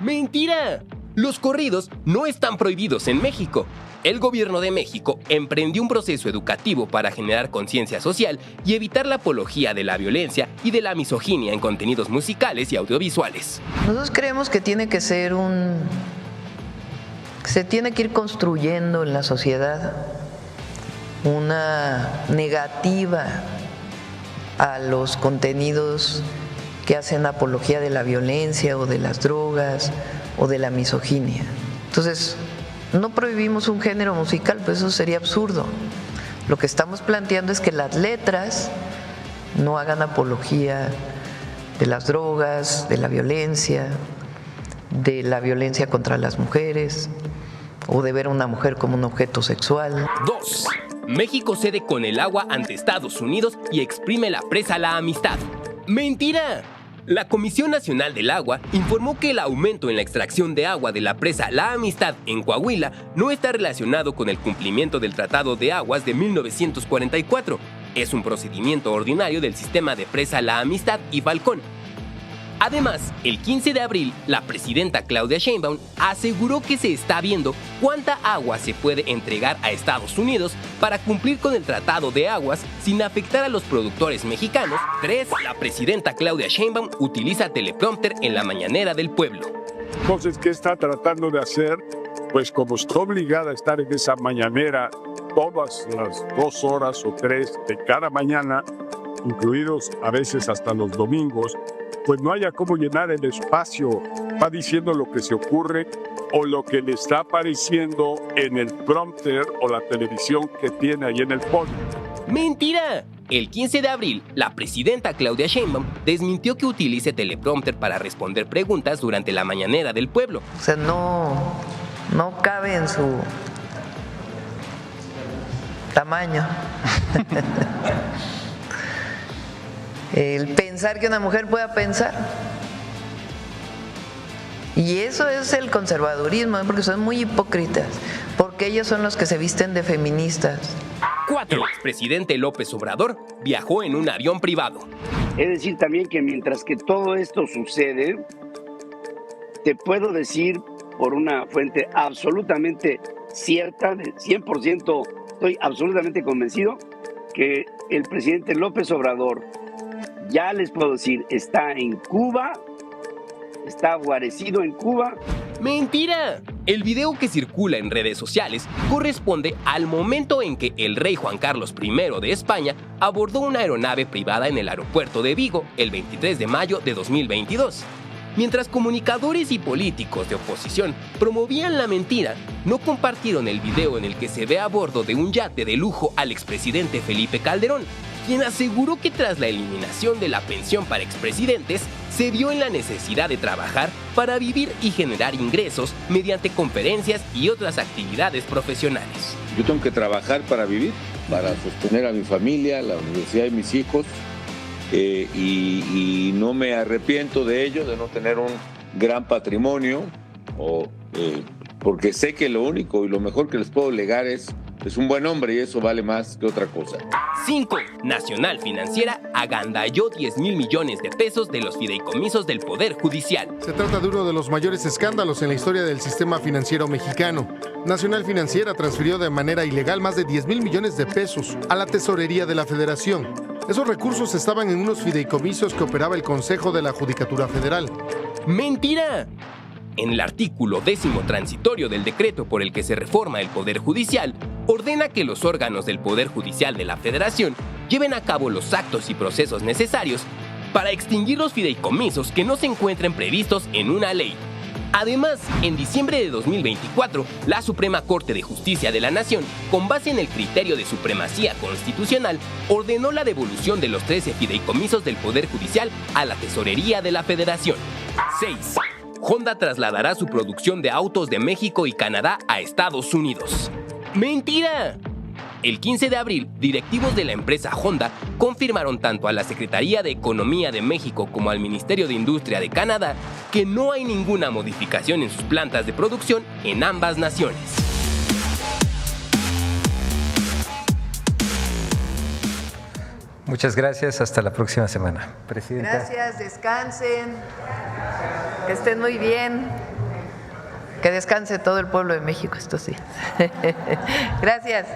¡Mentira! Los corridos no están prohibidos en México. El gobierno de México emprendió un proceso educativo para generar conciencia social y evitar la apología de la violencia y de la misoginia en contenidos musicales y audiovisuales. Nosotros creemos que tiene que ser se tiene que ir construyendo en la sociedad una negativa a los contenidos que hacen apología de la violencia o de las drogas o de la misoginia. Entonces, no prohibimos un género musical, pues eso sería absurdo. Lo que estamos planteando es que las letras no hagan apología de las drogas, de la violencia contra las mujeres o de ver a una mujer como un objeto sexual. 2. México cede con el agua ante Estados Unidos y exprime la presa La Amistad. ¡Mentira! La Comisión Nacional del Agua informó que el aumento en la extracción de agua de la presa La Amistad en Coahuila no está relacionado con el cumplimiento del Tratado de Aguas de 1944. Es un procedimiento ordinario del sistema de presa La Amistad y Falcón. Además, el 15 de abril, la presidenta Claudia Sheinbaum aseguró que se está viendo cuánta agua se puede entregar a Estados Unidos para cumplir con el Tratado de Aguas sin afectar a los productores mexicanos. 3. La presidenta Claudia Sheinbaum utiliza teleprompter en la mañanera del pueblo. Entonces, ¿qué está tratando de hacer? Pues como está obligada a estar en esa mañanera todas las 2 horas o 3 de cada mañana, incluidos a veces hasta los domingos, pues no haya cómo llenar el espacio. Va diciendo lo que se ocurre o lo que le está apareciendo en el prompter o la televisión que tiene ahí en el podio. ¡Mentira! El 15 de abril, la presidenta Claudia Sheinbaum desmintió que utilice teleprompter para responder preguntas durante la mañanera del pueblo. O sea, no cabe en su tamaño. El pensar que una mujer pueda pensar. Y eso es el conservadurismo, porque son muy hipócritas, porque ellos son los que se visten de feministas. 4. El expresidente López Obrador viajó en un avión privado. Es decir, también que mientras que todo esto sucede, te puedo decir por una fuente absolutamente cierta, de 100%, estoy absolutamente convencido que el presidente López Obrador, ya les puedo decir, está en Cuba, está guarecido en Cuba. ¡Mentira! El video que circula en redes sociales corresponde al momento en que el rey Juan Carlos I de España abordó una aeronave privada en el aeropuerto de Vigo el 23 de mayo de 2022. Mientras comunicadores y políticos de oposición promovían la mentira, no compartieron el video en el que se ve a bordo de un yate de lujo al expresidente Felipe Calderón, quien aseguró que tras la eliminación de la pensión para expresidentes, se vio en la necesidad de trabajar para vivir y generar ingresos mediante conferencias y otras actividades profesionales. Yo tengo que trabajar para vivir, para sostener a mi familia, la universidad de mis hijos, y no me arrepiento de ello, de no tener un gran patrimonio, porque sé que lo único y lo mejor que les puedo legar es un buen hombre, y eso vale más que otra cosa. 5. Nacional Financiera agandalló 10,000 millones de pesos de los fideicomisos del Poder Judicial. Se trata de uno de los mayores escándalos en la historia del sistema financiero mexicano. Nacional Financiera transfirió de manera ilegal más de 10,000 millones de pesos a la Tesorería de la Federación. Esos recursos estaban en unos fideicomisos que operaba el Consejo de la Judicatura Federal. ¡Mentira! En el artículo 10º transitorio del decreto por el que se reforma el Poder Judicial, ordena que los órganos del Poder Judicial de la Federación lleven a cabo los actos y procesos necesarios para extinguir los fideicomisos que no se encuentren previstos en una ley. Además, en diciembre de 2024, la Suprema Corte de Justicia de la Nación, con base en el criterio de supremacía constitucional, ordenó la devolución de los 13 fideicomisos del Poder Judicial a la Tesorería de la Federación. 6. Honda trasladará su producción de autos de México y Canadá a Estados Unidos. ¡Mentira! El 15 de abril, directivos de la empresa Honda confirmaron tanto a la Secretaría de Economía de México como al Ministerio de Industria de Canadá que no hay ninguna modificación en sus plantas de producción en ambas naciones. Muchas gracias. Hasta la próxima semana. Presidenta. Gracias, descansen, que estén muy bien, que descanse todo el pueblo de México estos días. Gracias.